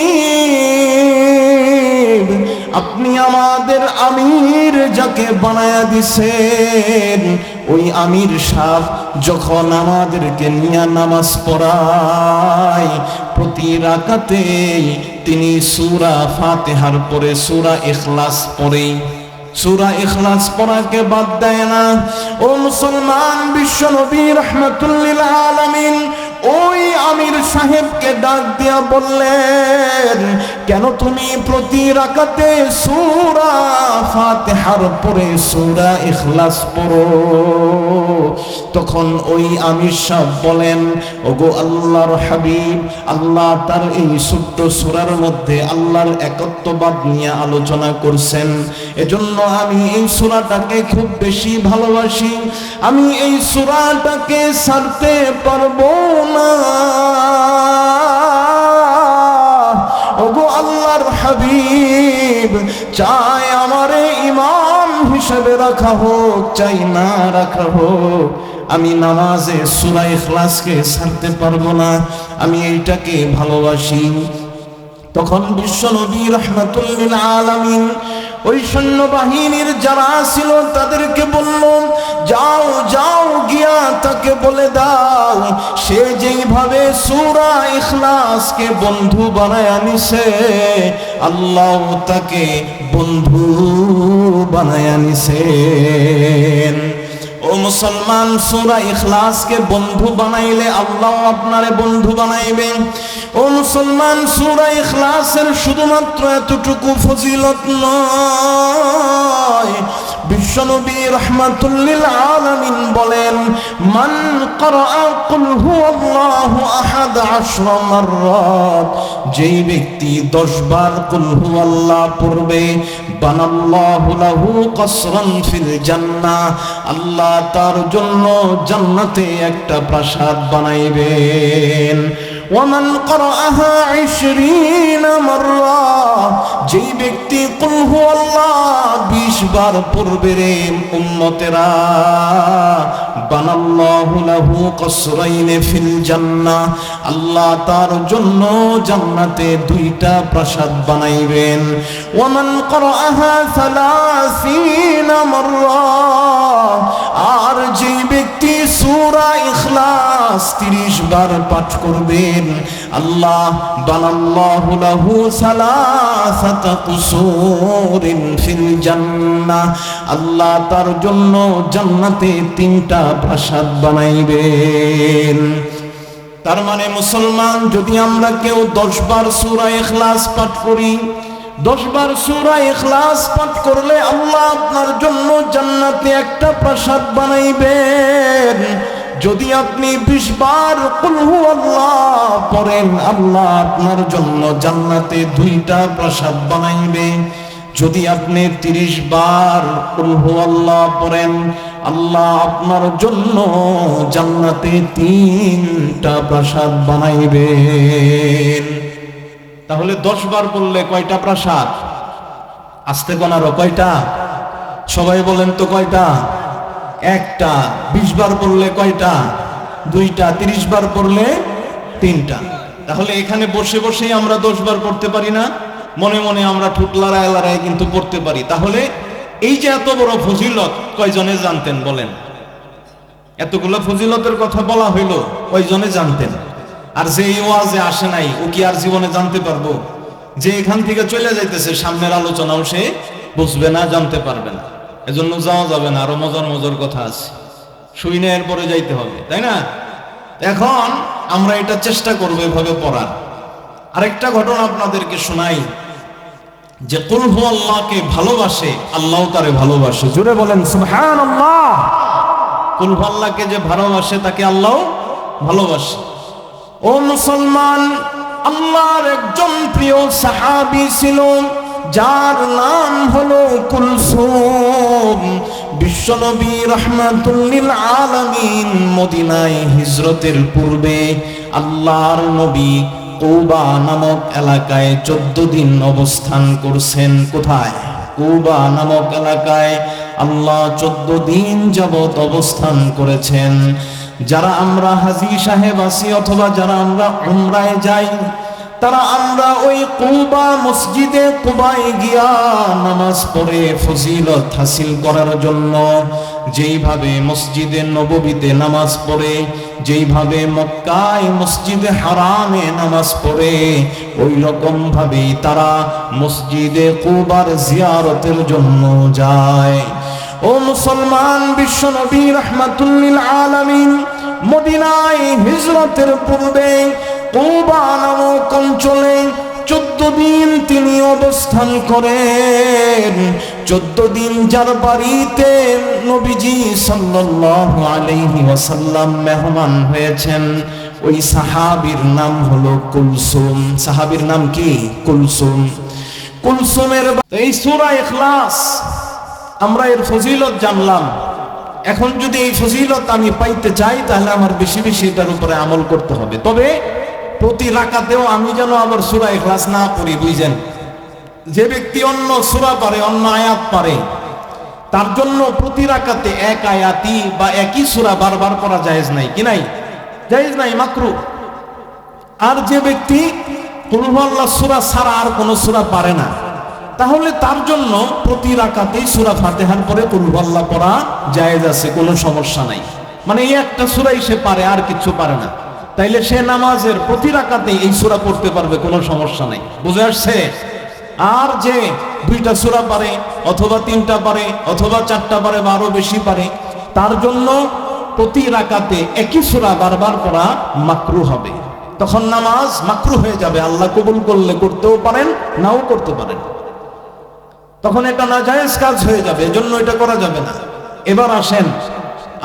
আপনি আমাদের আমির যাকে বানায়া দিছেন, ওই আমির সাহেব যখন আমাদেরকে নিয়ে নামাজ পড়ায়, প্রতি রাকাতে তিনি সূরা ফাতিহার পরে সূরা ইখলাস পড়ে, সূরা ইখলাস পড়াকে বাদ দেয় না। ও মুসলমান, বিশ্বনবী রাহমাতুল লিল আলামিন ওই আমির সাহেবকে ডাক দিয়া বললেন, কেন তুমি প্রতি রাকাতে সূরা ফাতিহার পরে সূরা ইখলাস পড়ো? তখন ওই আমির সাহেব বলেন, ওগো আল্লাহর হাবিব, আল্লাহ তার এই ছোট্ট সূরার মধ্যে আল্লাহর একত্ববাদ নিয়ে আলোচনা করছেন, এজন্য আমি এই সূরাটাকে খুব বেশি ভালোবাসি, আমি এই সূরাটাকে ছাড়তে পারবো না। ওগো আল্লাহর হাবিব, চাই আমারে ইমাম হিসেবে রাখা হোক, চাই না রাখা হোক, আমি নামাজে সূরা ইখলাসকে ছাড়তে পারবো না, আমি এইটাকে ভালোবাসি। তখন বিশ্বনবী রাহমাতুল লিল আলামিন ওই সৈন্যবাহিনীর যারা ছিল তাদেরকে বলল, যাও যাও গিয়া তাকে বলে দাও, সে যেইভাবে সূরা ইখলাসকে বন্ধু বানায়া নিছে, আল্লাহ তাকে বন্ধু বানায়া নিছেন। ও মুসলমান, সূরা ইখলাসকে বন্ধু বানাইলে আল্লাহ আপনারে বন্ধু বানাইবেন। ও মুসলমান, সূরা ইখলাসের শুধুমাত্র এতটুকু ফজিলত নয়, বিশ্বনবী রাহমাতুল লিল আলামিন বলেন, মান ক্বারাআ কুল হুয়াল্লাহু আহাদ 10 মাররাত, যেই ব্যক্তি 10 বার কুল হুয়াল্লাহ পড়বে, বানাল্লাহু লাহু কসরান ফিল জান্নাহ, আল্লাহ তার জন্য জান্নাতে একটা প্রাসাদ বানাইবেন। ওয়ামান ক্বারাআহা 20 মাররা, যেই ব্যক্তি কুল হুয়াল্লাহ 20 বার পড়বে রে উম্মতেরা, বানাল্লাহু লাহু কসরাইন ফিল জান্নাহ, আল্লাহ তার জন্য জান্নাতে 2টা প্রাসাদ বানাইবেন। ওয়ামান ক্বারাআহা 30 মাররা, আর যে ব্যক্তি সূরা ইখলাস 30 বার পাঠ করবেন, আল্লাহ বানাল্লাহু লাহু সালাসাতা কুসুরিন ফিল জান্নাহ, আল্লাহ তার জন্য জান্নাতে 3টা প্রাসাদ বানাইবেন। তার মানে মুসলমান, যদি আমরা কেউ 10 বার সূরা ইখলাস পাঠ করি, 10 বার সূরা ইখলাস পাঠ করলে আল্লাহ আপনার জন্য জান্নাতে একটা প্রাসাদ বানাইবেন। যদি আপনি 20 বার কুল হুয়াল্লাহ পড়েন, আল্লাহ আপনার জন্য জান্নাতে 2টা প্রাসাদ বানাইবেন। যদি আপনি 30 বার কুল হুয়াল্লাহ পড়েন, আল্লাহ আপনার জন্য জান্নাতে 3টা প্রাসাদ বানাইবেন। তাহলে 10 বার পড়লে কয়টা প্রাসাদ? আস্তে গোনারও কয়টা? সবাই বলেন তো কয়টা? একটা। 20 বার পড়লে কয়টা? 2টা। 30 বার পড়লে 3টা। তাহলে এখানে বসে বসেই আমরা 10 বার পড়তে পারি না? মনে মনে আমরা ঠোঁট লড়ায় লড়ায় কিন্তু পড়তে পারি। তাহলে এই যে এত বড় ফজিলত কয়জনে জানতেন বলেন? এতগুলো ফজিলতের কথা বলা হইল, কয়জনে জানতেন? আর যে এই ওয়াজে আসে নাই, ও কি আর জীবনে জানতে পারবো? যে এখান থেকে চলে যাইতেছে, সামনের আলোচনাও সে বুঝবে না, জানতে পারবে না। এজন্য যাওয়া যাবে না, আরো মজার মজার কথা আছে, শুই না এরপরে যাইতে হবে, তাই না? এখন আমরা এটা চেষ্টা করবো এভাবে পড়ার। আরেকটা ঘটনা আপনাদেরকে শোনাই। যে কুল হু আল্লাহকে ভালোবাসে, আল্লাহ তারে ভালোবাসে। জুড়ে বলেন সুবহানাল্লাহ। কুল হু আল্লাহকে যে ভালোবাসে তাকে আল্লাহ ভালোবাসে। ও মুসলমান, আল্লাহর একজন প্রিয় সাহাবী ছিল যার নাম হলো কুলসুম। বিশ্বনবী রাহমাতুল লিল আলামিন মদিনায় হিজরতের পূর্বে আল্লাহর নবী কুবা নামক এলাকায় 14 দিন অবস্থান করছেন। কোথায়? কুবা নামক এলাকায় আল্লাহ 14 দিন যাবত অবস্থান করেছেন। যারা আমরা হাজী সাহেব আছি অথবা যারা আমরা উমরায় যাই, তারা আমরা ওই কুবা মসজিদে কুবায় গিয়া নামাজ পড়ে ফজিলত হাসিল করার জন্য যেইভাবে মসজিদে নববীতে নামাজ পড়ে, যেইভাবে মক্কায় মসজিদে হারামে নামাজ পড়ে, ওই রকম ভাবেই তারা মসজিদে কুবার জিয়ারতের জন্য যায়। ও মুসলমান, বিশ্বনবী রাহমাতুল লিল আলামিন মদিনায় হিজরতের পূর্বে কুবা নামক অঞ্চলে 14 দিন তিনি অবস্থান করেন। 14 দিন যার বাড়িতে নবীজি সাল্লাল্লাহু আলাইহি ওয়াসাল্লাম মেহমান হয়েছেন, ওই সাহাবীর নাম হলো কুলসুম। সাহাবীর নাম কি? কুলসুম। কুলসুমের এই সূরা ইখলাস আমরা এর ফজিলত জানলাম। এখন যদি এই ফজিলত আমি পাইতে চাই তাহলে আমার বেশি বেশি এটার উপরে আমল করতে হবে। তবে প্রতি রাকাতেও আমি যেন আবার সূরা ইখলাস না পড়ি, বুঝেন? যে ব্যক্তি অন্য সূরা পারে, অন্য আয়াত পারে, তার জন্য প্রতি রাকাতে এক আয়াতই বা একই সূরা বারবার পড়া জায়েজ নাই। কি নাই? জায়েজ নাই, মাকরুহ। আর যে ব্যক্তি কুল হু আল্লাহ সূরা ছাড়া আর কোনো সূরা পারে না, তাহলে তার জন্য প্রতি রাকাতেই সূরা ফাতিহার পরে কুল হু আল্লাহ পড়া জায়েজ আছে, কোনো সমস্যা নাই। মানে এই একটা সূরাই সে পারে, আর কিছু পারে না, তাইলে সে নামাজের প্রতি রাকাতেই এই সূরা পড়তে পারবে, কোনো সমস্যা নাই। বুঝে আসছে? আর যে 2টা সূরা পারে অথবা 3টা পারে অথবা 4টা পারে বা আরো বেশি পারে, তার জন্য প্রতি রাকাতে একই সূরা বারবার পড়া মাকরুহ হবে। তখন নামাজ মাকরুহ হয়ে যাবে। আল্লাহ কবুল করলে করতেও পারেন, নাও করতে পারেন, তখন এটা নাজায়েজ কাজ হয়ে যাবে, এজন্য এটা করা যাবে না। এবার আসেন,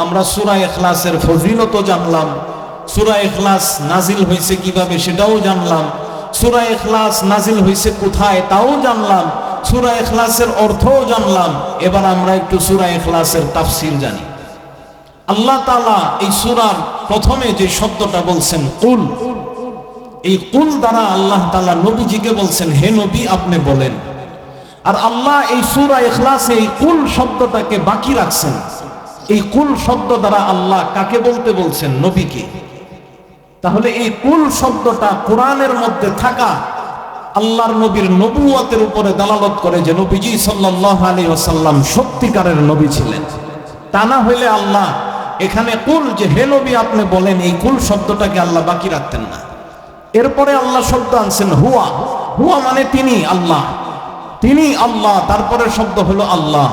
আমরা সূরা ইখলাসের ফজিলত জানলাম, সূরা ইখলাস নাজিল হয়েছে কিভাবে সেটাও জানলাম, সূরা ইখলাস নাজিল হয়েছে কোথায় তাও জানলাম, সূরা ইখলাসের অর্থও জানলাম। এবার আমরা একটু সূরা ইখলাসের তাফসীর জানি। আল্লাহ তাআলা এই সূরার প্রথমে যে শব্দটা বলছেন কুল, এই কুল দ্বারা আল্লাহ তাআলা নবীজিকে বলছেন, হে নবী আপনি বলেন। আর আল্লাহ এই সূরা ইখলাসে এই কুল শব্দটাকে বাকি রাখছেন। এই কুল শব্দ দ্বারা আল্লাহ কাকে বলতে বলছেন? নবীকে। তাহলে এই কুল শব্দটা কোরআনের মধ্যে থাকা আল্লাহর নবীর নবুয়তের উপরে দালালত করে যে নবীজি সাল্লাল্লাহু আলাইহি ওয়াসাল্লাম সত্যিকারের নবী ছিলেন। তা না হইলে আল্লাহ এখানে কুল, যে হে নবী আপনি বলেন, এই কুল শব্দটাকে আল্লাহ বাকি রাখতেন না। এরপরে আল্লাহ শব্দ আনছেন হুয়া। হুয়া মানে তিনি, আল্লাহ, তিনি আল্লাহ। তারপরে শব্দ হলো আল্লাহ।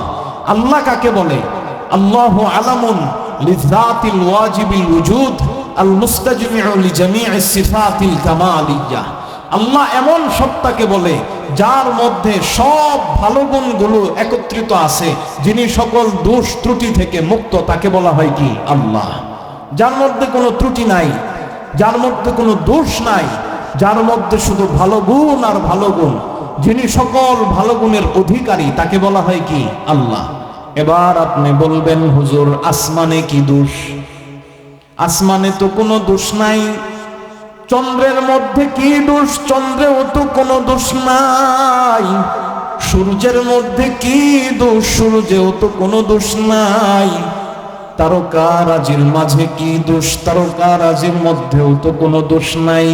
আল্লাহ কাকে বলে? আল্লাহু আলামুন লিযাতিল ওয়াজিবিল ওয়ুজুদ আল মুস্তাজমিউ লিজামিইস সিফাতিল কামালিয়্যাহ। আল্লাহ এমন সত্তাকে বলে যার মধ্যে সব ভালো গুণগুলো একত্রিত আছে, যিনি সকল দোষ ত্রুটি থেকে মুক্ত, তাকে বলা হয় কি? আল্লাহ। যার মধ্যে কোনো ত্রুটি নাই, যার মধ্যে কোনো দোষ নাই, যার মধ্যে শুধু ভালো গুণ আর ভালো গুণ, যিনি সকল ভালো গুণের অধিকারী, তাকে বলা হয় কি? আল্লাহ। এবার আপনি বলবেন, হুজুর আসমানে কি দোষ? আসমানে তো কোনো দোষ নাই। চন্দ্রের মধ্যে কি দোষ? চন্দ্রেও তো কোনো দোষ নাই। সূর্যের মধ্যে কি দোষ? সূর্যেও তো কোনো দোষ নাই। তারকারাজির মাঝে কি দোষ? তারকারাজির মধ্যেও তো কোনো দোষ নাই।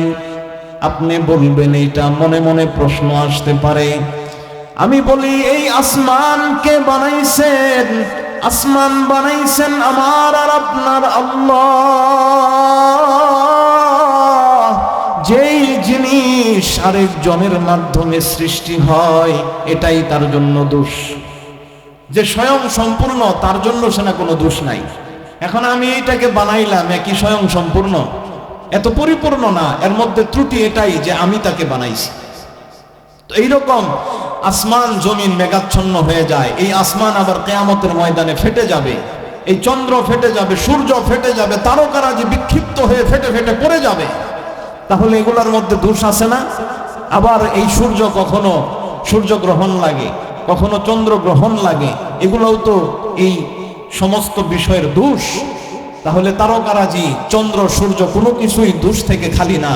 আপনি বলবেন, এইটা মনে মনে প্রশ্ন আসতে পারে। আমি বলি, এই আসমান কে বানাইছেন? আসমান বানাইছেন আমার আর আপনার আল্লাহ। যেই জিনিস আরেকজনের মাধ্যমে সৃষ্টি হয়, এটাই তার জন্য দোষ। যে স্বয়ং সম্পূর্ণ, তার জন্য সেনা কোনো দোষ নাই। এখন আমি এইটাকে বানাইলাম, একই স্বয়ং সম্পূর্ণ, এত পরিপূর্ণ না, এর মধ্যে ত্রুটি এটাই যে আমি তাকে বানাইছি। তো এইরকম আসমান জমিন মেঘাচ্ছন্ন হয়ে যায়, এই আসমান আবার কিয়ামতের ময়দানে ফেটে যাবে, এই চন্দ্র ফেটে যাবে, সূর্য ফেটে যাবে, তারকারা যে বিক্ষিপ্ত হয়ে ফেটে ফেটে পড়ে যাবে, তাহলে এগুলোর মধ্যে দোষ আছে না? আবার এই সূর্য কখনো সূর্যগ্রহণ লাগে, কখনো চন্দ্রগ্রহণ লাগে, এগুলোও তো এই সমস্ত বিষয়ের দোষ। তাহলে তারকারাজি, চন্দ্র, সূর্য কোনো কিছুই দোষ থেকে খালি না।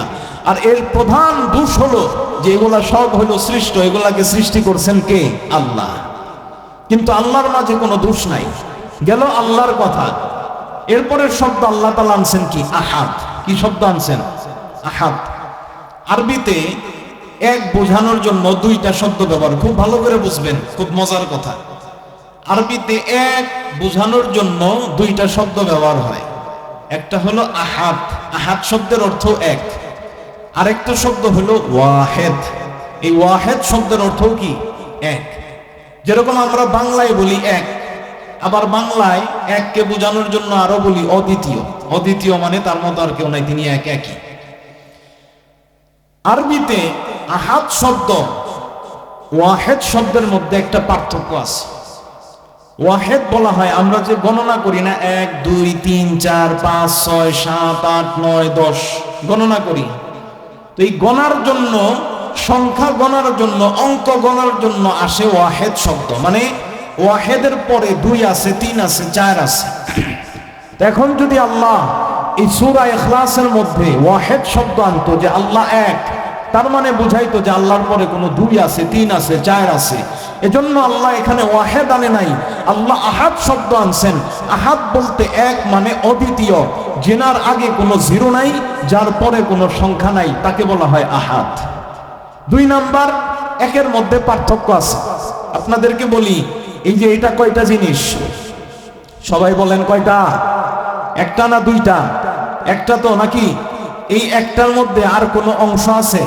আর এর প্রধান দোষ হলো যে এগুলা সব হলো সৃষ্ট, এগুলাকে সৃষ্টি করছেন কে? আল্লাহ। কিন্তু আল্লাহর মাঝে কোনো দোষ নাই। গেল আল্লাহর কথা। এরপরের শব্দ আল্লাহ তাআলা আনছেন কি? আহাদ। কি শব্দ আনছেন? আহাদ। আরবিতে এক বোঝানোর জন্য দুইটা শব্দ ব্যবহার, খুব ভালো করে বুঝবেন, খুব মজার কথা। আরবিতে এক বোঝানোর জন্য দুইটা শব্দ ব্যবহার হয়। একটা হলো আহাদ, আহাদ শব্দের অর্থ এক। আরেকটা শব্দ হলো ওয়াহেদ। এই ওয়াহেদ শব্দের অর্থ কি? এক। যেরকম আমরা বাংলায় বলি এক, আবার বাংলায় এককে বোঝানোর জন্য আরো বলি অদ্বিতীয়। অদ্বিতীয় মানে তার মতো আর কেউ নাই, তিনি এক, একই। আরবিতে আহাদ শব্দ ওয়াহেদ শব্দের মধ্যে একটা পার্থক্য আছে। ওয়াহেদ বলা হয় আমরা যে গণনা করি না, 1 2 3 4 5 6 7 8 9 10 গণনা করি, তো এই গণার জন্য, সংখ্যা গণার জন্য, অঙ্ক গণার জন্য আসে ওয়াহেদ শব্দ। মানে ওয়াহেদের পরে 2 আছে, 3 আছে, 4 আছে। এখন যদি আল্লাহ এই সূরা ইখলাসের মধ্যে ওয়াহেদ শব্দ আনতো, যে আল্লাহ এক, তার মানে বুঝাইতো যে আল্লাহর পরে কোনো 2 আছে, 3 আছে, 4 আছে। এজন্য আল্লাহ এখানে ওয়াহেদ আনে নাই, আল্লাহ আহাদ শব্দ আনছেন। আহাদ বলতে এক মানে অদ্বিতীয়, যেনার আগে কোনো জিরো নাই, যার পরে কোনো সংখ্যা নাই, তাকে বলা হয় আহাদ। 2 নাম্বার, একের মধ্যে পার্থক্য আছে। আপনাদেরকে বলি, এই যে এটা কয়টা জিনিস? সবাই বলেন কয়টা? একটা না দুইটা? একটা তো নাকি? এই একটার মধ্যে আর কোনো অংশ আছে?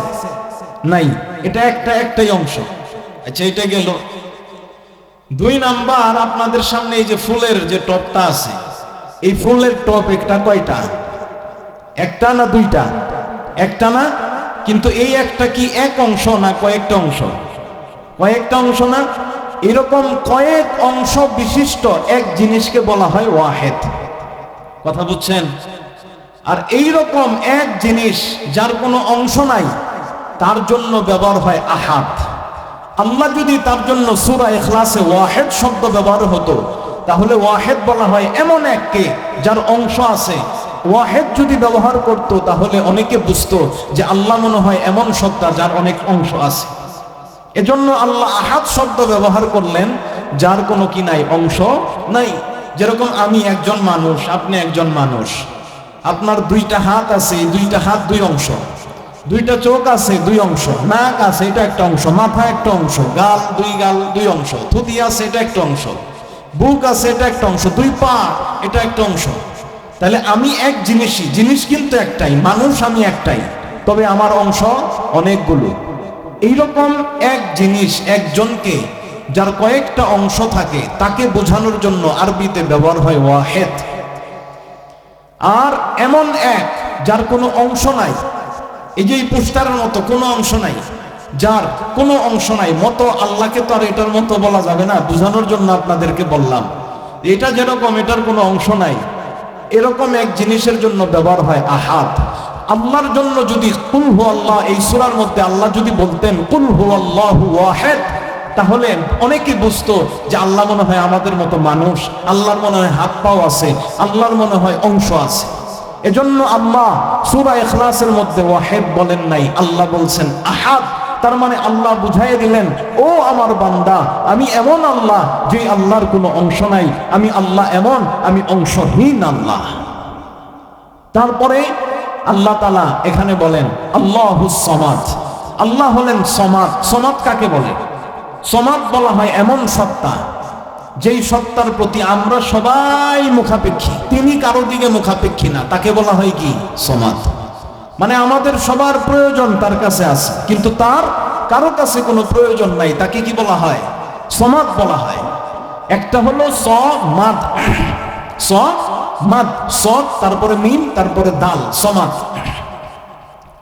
নাই, এটা একটাই অংশ। আচ্ছা, এটা গেল। 2 নাম্বার, আপনাদের সামনে এই যে ফুলের যে টপটা আছে, এই ফুলের টপ একটা কয়টা? একটা না দুইটা? একটা না? কিন্তু এই একটা কি এক অংশ না কয়েকটা অংশ? কয়েকটা অংশ না? এরকম কয়েক অংশ বিশিষ্ট এক জিনিসকে বলা হয় ওয়াহেদ। কথা বুঝছেন? আর এই রকম এক জিনিস যার কোনো অংশ নাই, তার জন্য ব্যবহার হয় আহাদ। আল্লাহ যদি তার জন্য সূরা ইখলাসে ওয়াহেদ শব্দ ব্যবহার হতো, তাহলে ওয়াহেদ বলা হয় এমন এককে যার অংশ আছে। ওয়াহেদ যদি ব্যবহার করত, তাহলে অনেকে বুঝতো যে আল্লাহ মনে হয় এমন সত্তা যার অনেক অংশ আছে। এজন্য আল্লাহ আহাদ শব্দ ব্যবহার করলেন, যার কোনো কি নাই, অংশ নাই। যেরকম আমি একজন মানুষ, আপনি একজন মানুষ, আপনার 2টা হাত আছে, এই 2টা হাত 2 অংশ, 2টা চোখ আছে 2 অংশ, নাক আছে এটা একটা অংশ, মাথা একটা অংশ, গাল 2 অংশ, থুতি আছে এটা একটা অংশ, বুক আছে এটা একটা অংশ, 2 পা এটা একটা অংশ। তাহলে আমি এক জিনিসই, জিনিস কিন্তু একটাই, মানুষ আমি একটাই, তবে আমার অংশ অনেকগুলো। এইরকম এক জিনিস, একজনকে যার কয়েকটা অংশ থাকে, তাকে বোঝানোর জন্য আরবিতে ব্যবহার হয় ওয়াহেদ। আর এমন এক যার কোনো অংশ নাই, এই যে পোস্টারের মতো কোনো অংশ নাই, যার কোনো অংশ নাই, মতো আল্লাহকে তো আর এটার মতো বলা যাবে না, বোঝানোর জন্য আপনাদেরকে বললাম। এটা যেরকম এটার কোনো অংশ নাই, এরকম এক জিনিসের জন্য ব্যবহার হয় আহাদ। আল্লাহর জন্য যদি কুল হু আল্লাহ, এই সূরার মধ্যে আল্লাহ যদি বলতেন কুল হু আল্লাহু ওয়াহিদ, তাহলে অনেকে বুঝতো যে আল্লাহ মনে হয় আমাদের মতো মানুষ, আল্লাহর মনে হয় হাত পাও আছে, আল্লাহর মনে হয় অংশ আছে। এজন্য আল্লাহ সূরা ইখলাসের মধ্যে ওয়াহিদ বলেন নাই, আল্লাহ বলছেন আহাদ। তার মানে আল্লাহ বুঝাই দিলেন, ও আমার বান্দা, আমি এমন আল্লাহ যে আল্লাহর কোনো অংশ নাই, আমি আল্লাহ এমন, আমি অংশহীন আল্লাহ। তারপরে আল্লাহ তাআলা এখানে বলেন আল্লাহুস সামাদ, আল্লাহ হলেন সমাদ। সমাদ কাকে বলে? সমাদ বলা হয় এমন সত্তা, যেই সত্তার প্রতি আমরা সবাই মুখাপেক্ষী, তিনি কারো দিকে মুখাপেক্ষী না, তাকে বলা হয় কি? সমাদ। মানে আমাদের সবার প্রয়োজন তার কাছে আছে, কিন্তু তার কারো কাছে কোনো প্রয়োজন নাই, তাকে কি বলা হয়? সমাদ বলা হয়। একটা হলো সমাদ, সমাদ, সদ তারপরে মিম তারপরে দাল, সমাদ।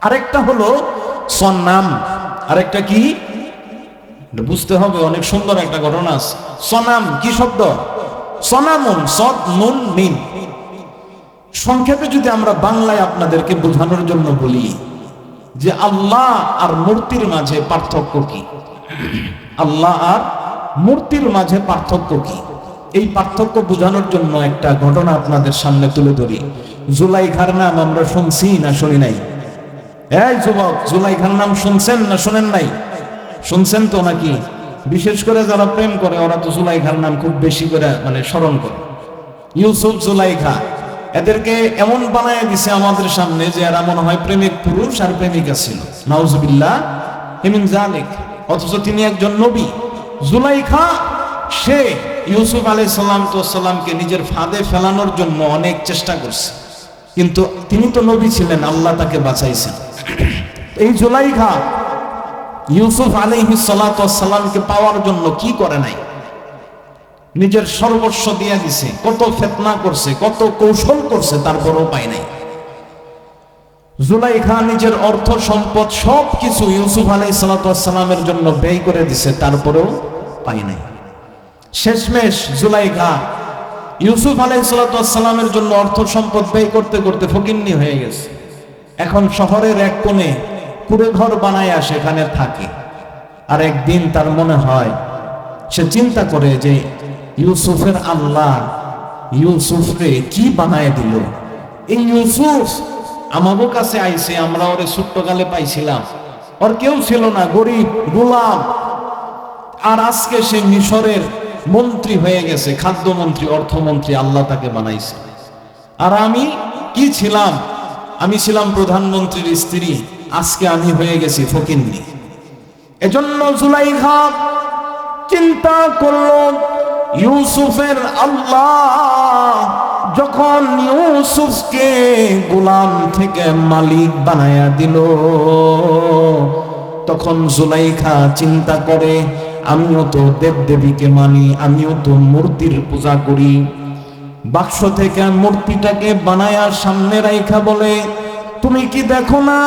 আরেকটা হলো সন্নাম, আরেকটা কি? এটা বুঝতে হবে, অনেক সুন্দর একটা ঘটনা আছে। সনাম কি শব্দ? সনামুন, সদ নুন মিন। সংক্ষেপে যদি আমরা বাংলায় আপনাদেরকে বোঝানোর জন্য বলি যে আল্লাহ আর মূর্তির মাঝে পার্থক্য কি, আল্লাহ আর মূর্তির মাঝে পার্থক্য কি, এই পার্থক্য বোঝানোর জন্য একটা ঘটনা আপনাদের সামনে তুলে ধরি। জুলাইখার নাম আমরা শুনছি না শুনি নাই? এই যুবক, জুলাইখার নাম শুনছেন না শুনেন নাই? শুনছেন তো নাকি? বিশেষ করে যারা প্রেম করে ওরা তো জুলাইখার নাম খুব বেশি করে স্মরণ করে। ইউসুফ, জুলাইখা, এদেরকে এমন বানায় দিছে আমাদের সামনে যে এরা মনে হয় প্রেমিক পুরুষ আর প্রেমিকা ছিল। নাউজুবিল্লাহ মিন যালিক। অথচ তিনি একজন নবী। জুলাইখা সে ইউসুফ আলাইহিস সালামকে নিজের ফাঁদে ফেলানোর জন্য অনেক চেষ্টা করছে, কিন্তু তিনি তো নবী ছিলেন, আল্লাহ তাকে বাঁচাইছেন। এই জুলাইখা ইউসুফ আলাইহিস সালামকে পাওয়ার জন্য কি করে নাই? নিজের সর্বস্ব দিয়ে দিছে, কত ফিতনা করছে, কত কৌশল করছে, তারপরও পায় নাই। জুলাইখা নিজের অর্থ সম্পদ সবকিছু ইউসুফ আলাইহিস সালামের জন্য ব্যয় করে দিছে, তারপরেও পায় নাই। শেষমেশ জুলাইখা ইউসুফ আলাইহিস সালামের জন্য অর্থ সম্পদ ব্যয় করতে করতে ফকিন্নি হয়ে গেছে। এখন শহরের এক কোণে কুড়ে ঘর বানায় সেখানে থাকে। আর একদিন তার মনে হয়, সে চিন্তা করে যে ইউসুফের আল্লাহ ইউসুফকে কি বানায় দিল। এই ইউসুফ আমাদের কাছে আইছে, আমরা ওরে ছোট্টকালে পাইছিলাম, ওর কেউ ছিল না, গরিব গোলাম, আর আজকে সে মিশরের মন্ত্রী হয়ে গেছে, খাদ্যমন্ত্রী, অর্থমন্ত্রী, আল্লাহ তাকে বানাইছে। আর আমি কি ছিলাম? আমি ছিলাম প্রধানমন্ত্রীর স্ত্রী, আজকে আমি হয়ে গেছি ফকিন্নি। এজন্য জুলাইখা চিন্তা করলো, ইউসুফের আল্লাহ যখন ইউসুফকে গোলাম থেকে মালিক বানায়া দিল, তখন জুলাইখা চিন্তা করে, আমিও তো দেবদেবীকে মানি, আমিও তো মূর্তির পূজা করি। বাক্স থেকে মূর্তিটাকে বানায়া সামনে রাইখা বলে, তুমি কি দেখো না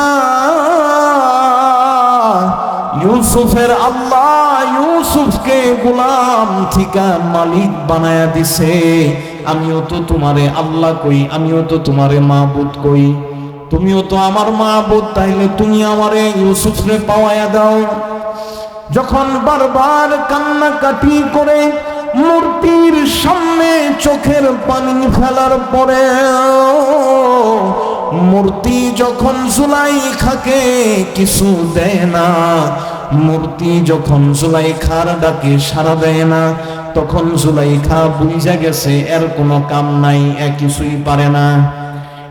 ইউসুফের আল্লাহ ইউসুফকে গোলাম থেকে মালিক বানায়া দিছে, আমিও তো তোমারে আল্লাহ কই, আমিও তো তোমারে মাবুদ কই, তুমিও তো আমার মাবুদ, তাইলে তুমি আমারে ইউসুফরে পাওয়ায়া দাও। যখন বারবার কান্নাকাটি করে মূর্তির সামনে চোখের পানি ফেলার পরে মূর্তি যখন জুলাইখাকে কিছু দেয় না, মূর্তি যখন জুলাইখার ডাকে সাড়া দেয় না, তখন জুলাইখা বুঝা গেছে এর কোনো কাম নাই, এ কিছুই পারে না।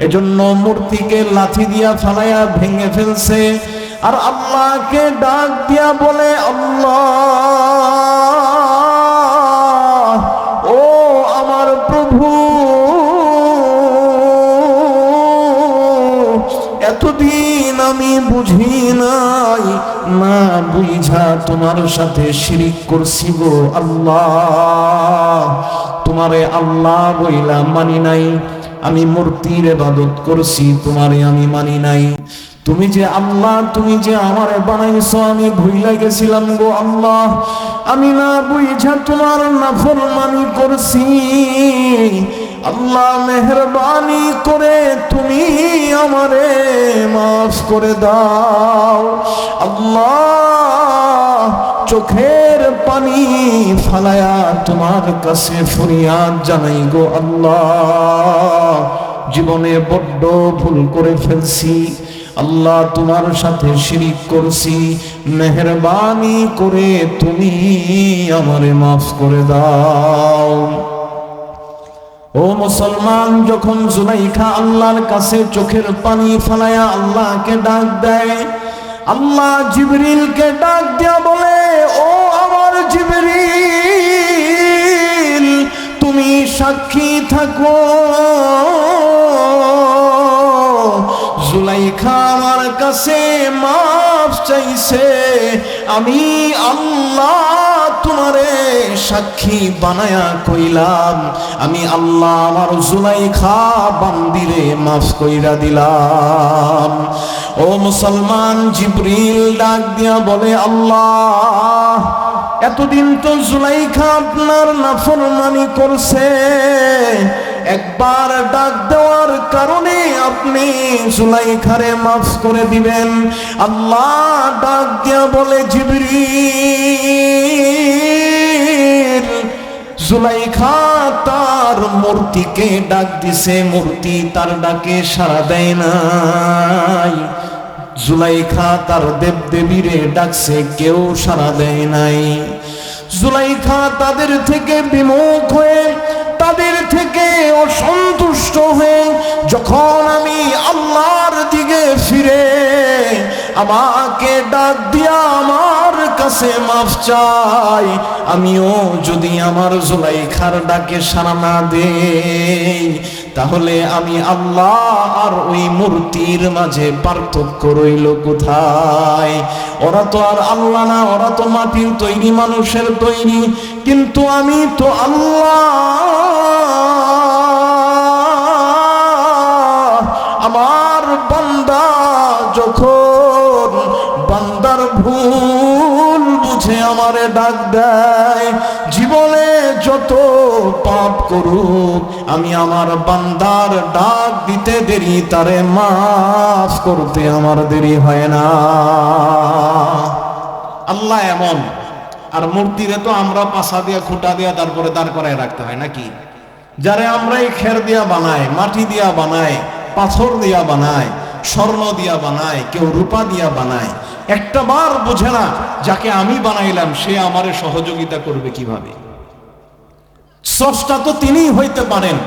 এজন্য মূর্তিকে লাথি দিয়া ফালাইয়া ভেঙে ফেলছে, আর আল্লাহকে ডাক দিয়া বলে, আল্লাহ, ও আমার প্রভু, এতদিন আমি বুঝি নাই, না বুঝা তোমার সাথে শিরিক করছি গো আল্লাহ, তোমারে আল্লাহ বইলা মানি নাই, আমি মূর্তির ইবাদত করছি, তোমারে আমি মানি নাই। তুমি যে আল্লাহ, তুমি যে আমারে বানাইছো, আমি ভুইলা গেছিলাম গো আল্লাহ, আমি না বুঝা তোমার নাফরমানি করছি। আল্লাহ মেহেরবানি করে তুমি আমারে মাফ করে দাও। আল্লাহ চোখের পানি ফালায়া তোমার কাছে ফরিয়াদ জানাই গো আল্লাহ, জীবনে বড্ড ভুল করে ফেলছি আল্লাহ, তোমার সাথে শিরিক করছি, মেহেরবানি করে তুমি আমারে মাফ করে দাও। ও মুসলমান, যখন জুলাইখা আল্লাহর কাছে চোখের পানি ফালায়া আল্লাহকে ডাক দেয়, আল্লাহ জিবরিলকে ডাক দিয়া বলে, ও আমার জিবরিল, তুমি সাক্ষী থাকো, জুলাইখা আমার কাছে মাফ চাইছে, আমি আল্লাহ তোমারে সাক্ষী বানায়া কইলাম, আমি আল্লাহ আমার জুলাইখা বান্দিরে মাফ কইরা দিলাম। ও মুসলমান, জিবরিল ডাক দিয়া বলে, আল্লাহ এতদিন তো জুলাইখা আপনার নাফরমানি করছে, একবার ডাক দেওয়ার কারণে আপনি জুলাইখারে মাফ করে দিবেন। আল্লাহ ডাক দিয়া বলে, জিবরিল, জুলাইখা তার মূর্তিকে ডাক দিছে, মূর্তি তার ডাকে সাড়া দেয় নাই। জুলাইখা তার দেবদেবীরে ডাকছে, কেউ সাড়া দেয় নাই। জুলাইখা তাদের থেকে বিমুখ হয়ে, তাদের থেকে অসন্তুষ্ট হয়ে যখন আমি আল্লাহর দিকে ফিরে আমাকে ডাক দিয়া আমার কাছে মাফ চাই, আমিও যদি আমার জুলাইখার ডাকে সাড়া না দেই, তাহলে আমি আল্লাহ আর ওই মূর্তির মাঝে পার্থক্য রইল কোথায়? ওরা তো আর আল্লাহ না, ওরা তো মাটির তৈরি, মানুষের তৈরি, কিন্তু আমি তো আল্লাহ। আমার বান্দা যখন বান্দার ভুল বুঝে আমারে ডাক দেয়, জীবনে যত পাপ করুক, আমি আমার বান্দার ডাক দিতে দেরি, তারে মাফ করতে আমার দেরি হয় না। আল্লাহ এমন। আর মূর্তিরে তো আমরা পাশা দিয়া, খুঁটা দিয়া তারপরে দাঁড় করায় রাখতে হয় নাকি? যারে আমরা এই খের দিয়া বানাই, মাটি দিয়া বানাই, পাথর দিয়া বানাই, স্বর্ণ দিয়া বানাই, কেউ রূপা দিয়া বানায়, একটা বার বোঝে না যাকে আমি বানাইলাম সে আমারে সহযোগিতা করবে কিভাবে। স্রষ্টা তো তিনিই হইতে পারেন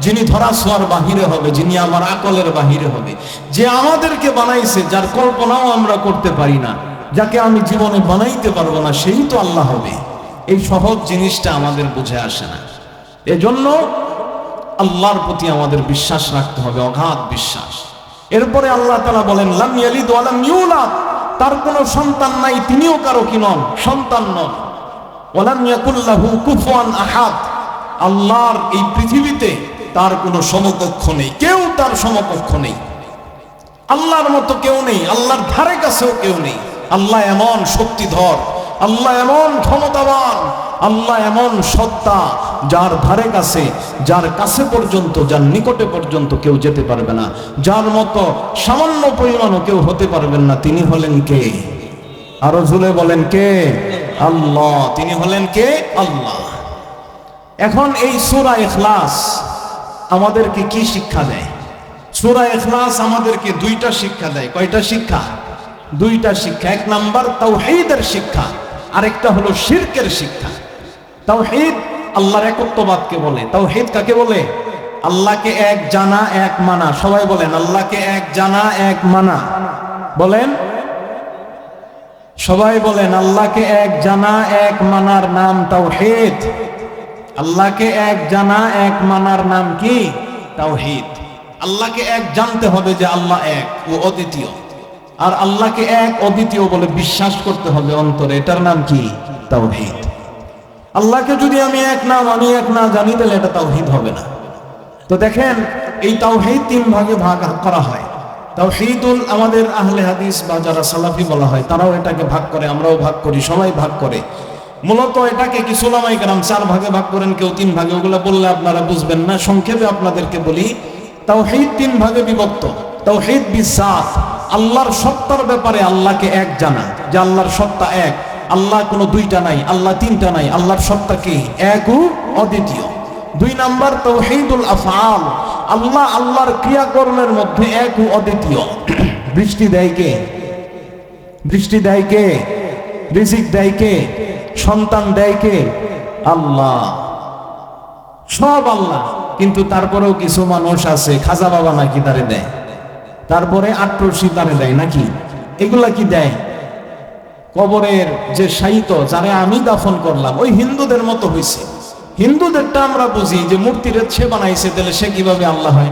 যিনি ধরা ছোঁয়ার বাহিরে হবে, যিনি আমার আকলের বাহিরে হবে। যে আমাদেরকে বানাইছে, যার কল্পনাও আমরা করতে পারি না, যাকে আমি জীবনে বানাইতে পারবো না, সেই তো আল্লাহ হবে। এই সহজ জিনিসটা আমাদের বুঝে আসে না। এজন্য আল্লাহর প্রতি আমাদের বিশ্বাস রাখতে হবে, অগাধ বিশ্বাস। এরপরে আল্লাহ তাআলা বলেন, লাম ইয়ালিদ ওয়া লাম ইউলাদ, তার কোনো সন্তান নাই, তিনিও কারো কি নন, সন্তান নন। ওয়া লাম ইয়াকুল লাহু কুফুয়ান আহাদ, আল্লাহর এই পৃথিবীতে তার কোনো সমকক্ষ নেই, কেউ তার সমকক্ষ নেই। আল্লাহর মতো কেউ নেই, আল্লাহর ধারে কাছেও কেউ নেই। আল্লাহ এমন শক্তিধর, আল্লাহ এমন ক্ষমতাবান, আল্লাহ এমন সত্তা, যার ধারে কাছে, যার কাছে পর্যন্ত, যার নিকটে পর্যন্ত কেউ যেতে পারবে না, যার মতো সামান্য পরিমাণও কেউ হতে পারবেন না। তিনি হলেন কে? আরো জুড়ে বলেন কে? আল্লাহ। তিনি হলেন কে? আল্লাহ। এখন এই সূরা ইখলাস আমাদেরকে কি শিক্ষা দেয়? সূরা ইখলাস আমাদেরকে দুইটা শিক্ষা দেয়। কয়টা শিক্ষা? দুইটা শিক্ষা। এক নাম্বার তাওহীদের শিক্ষা, আরেকটা হলো শিরকের শিক্ষা। তাওহীদ আল্লাহর একত্ববাদকে বলে। তাওহীদ কাকে বলে? আল্লাহকে এক জানা, এক মানা। সবাই বলেন, আল্লাহকে এক জানা, এক মানা। বলেন, সবাই বলেন, আল্লাহকে এক জানা, এক মানার নাম তাওহীদ। আল্লাহকে এক জানা, এক মানার নাম কি? তাওহীদ। আল্লাহকে এক জানতে হবে যে আল্লাহ এক ও অদ্বিতীয়, আর আল্লাহকে এক অদ্বিতীয় বলে বিশ্বাস করতে হবে অন্তরে, এটার নাম কি? তাওহীদ। আল্লাহকে যদি আমি এক না মানি, এক না জানি, তাহলে এটা তাওহীদ হবে না। তো দেখেন, এই তাওহীদ তিন ভাগে ভাগ করা হয়। তাওহীদুল, আমাদের আহলে হাদিস বা যারা সালাফি বলা হয়, তারাও এটাকে ভাগ করে, আমরাও ভাগ করি, সবাই ভাগ করে। মূলত এটাকে কিছু উলামায়ে কেরাম চার ভাগে ভাগ করেন, কেউ তিন ভাগে। ওগুলো বললে আপনারা বুঝবেন না, সংক্ষেপে আপনাদেরকে বলি। তাওহীদ তিন ভাগে বিভক্ত। তাওহীদ বিজাত, আল্লাহর সত্তার ব্যাপারে আল্লাহকে এক জানা, যে আল্লাহর সত্তা এক, আল্লাহ কোনো দুইটা নাই, আল্লাহ তিনটা নাই, আল্লাহর সত্তা কি? এক ও অদ্বিতীয়। দুই নাম্বার তাওহীদুল আফআল, আল্লাহ আল্লাহর ক্রিয়াকর্মের মধ্যে এক ও অদ্বিতীয়। বৃষ্টি দেয় কে? বৃষ্টি দেয় কে? রিজিক দেয় কে? সন্তান দেয় কে? আল্লাহ। সব আল্লাহ। কিন্তু তারপরেও কিছু মানুষ আছে, খাজা বাবা নাকি তারে দেয়, তারপরে আট্রসি তারে দেয় নাকি? এগুলা কি দেয়? কবরের যে শায়িত, যারে আমি দাফন করলাম, ওই হিন্দুদের মতো হইছে। হিন্দুদেরটা আমরা বুঝি যে মূর্তির সে বানাইছে, তাহলে সে কিভাবে আল্লাহ হয়?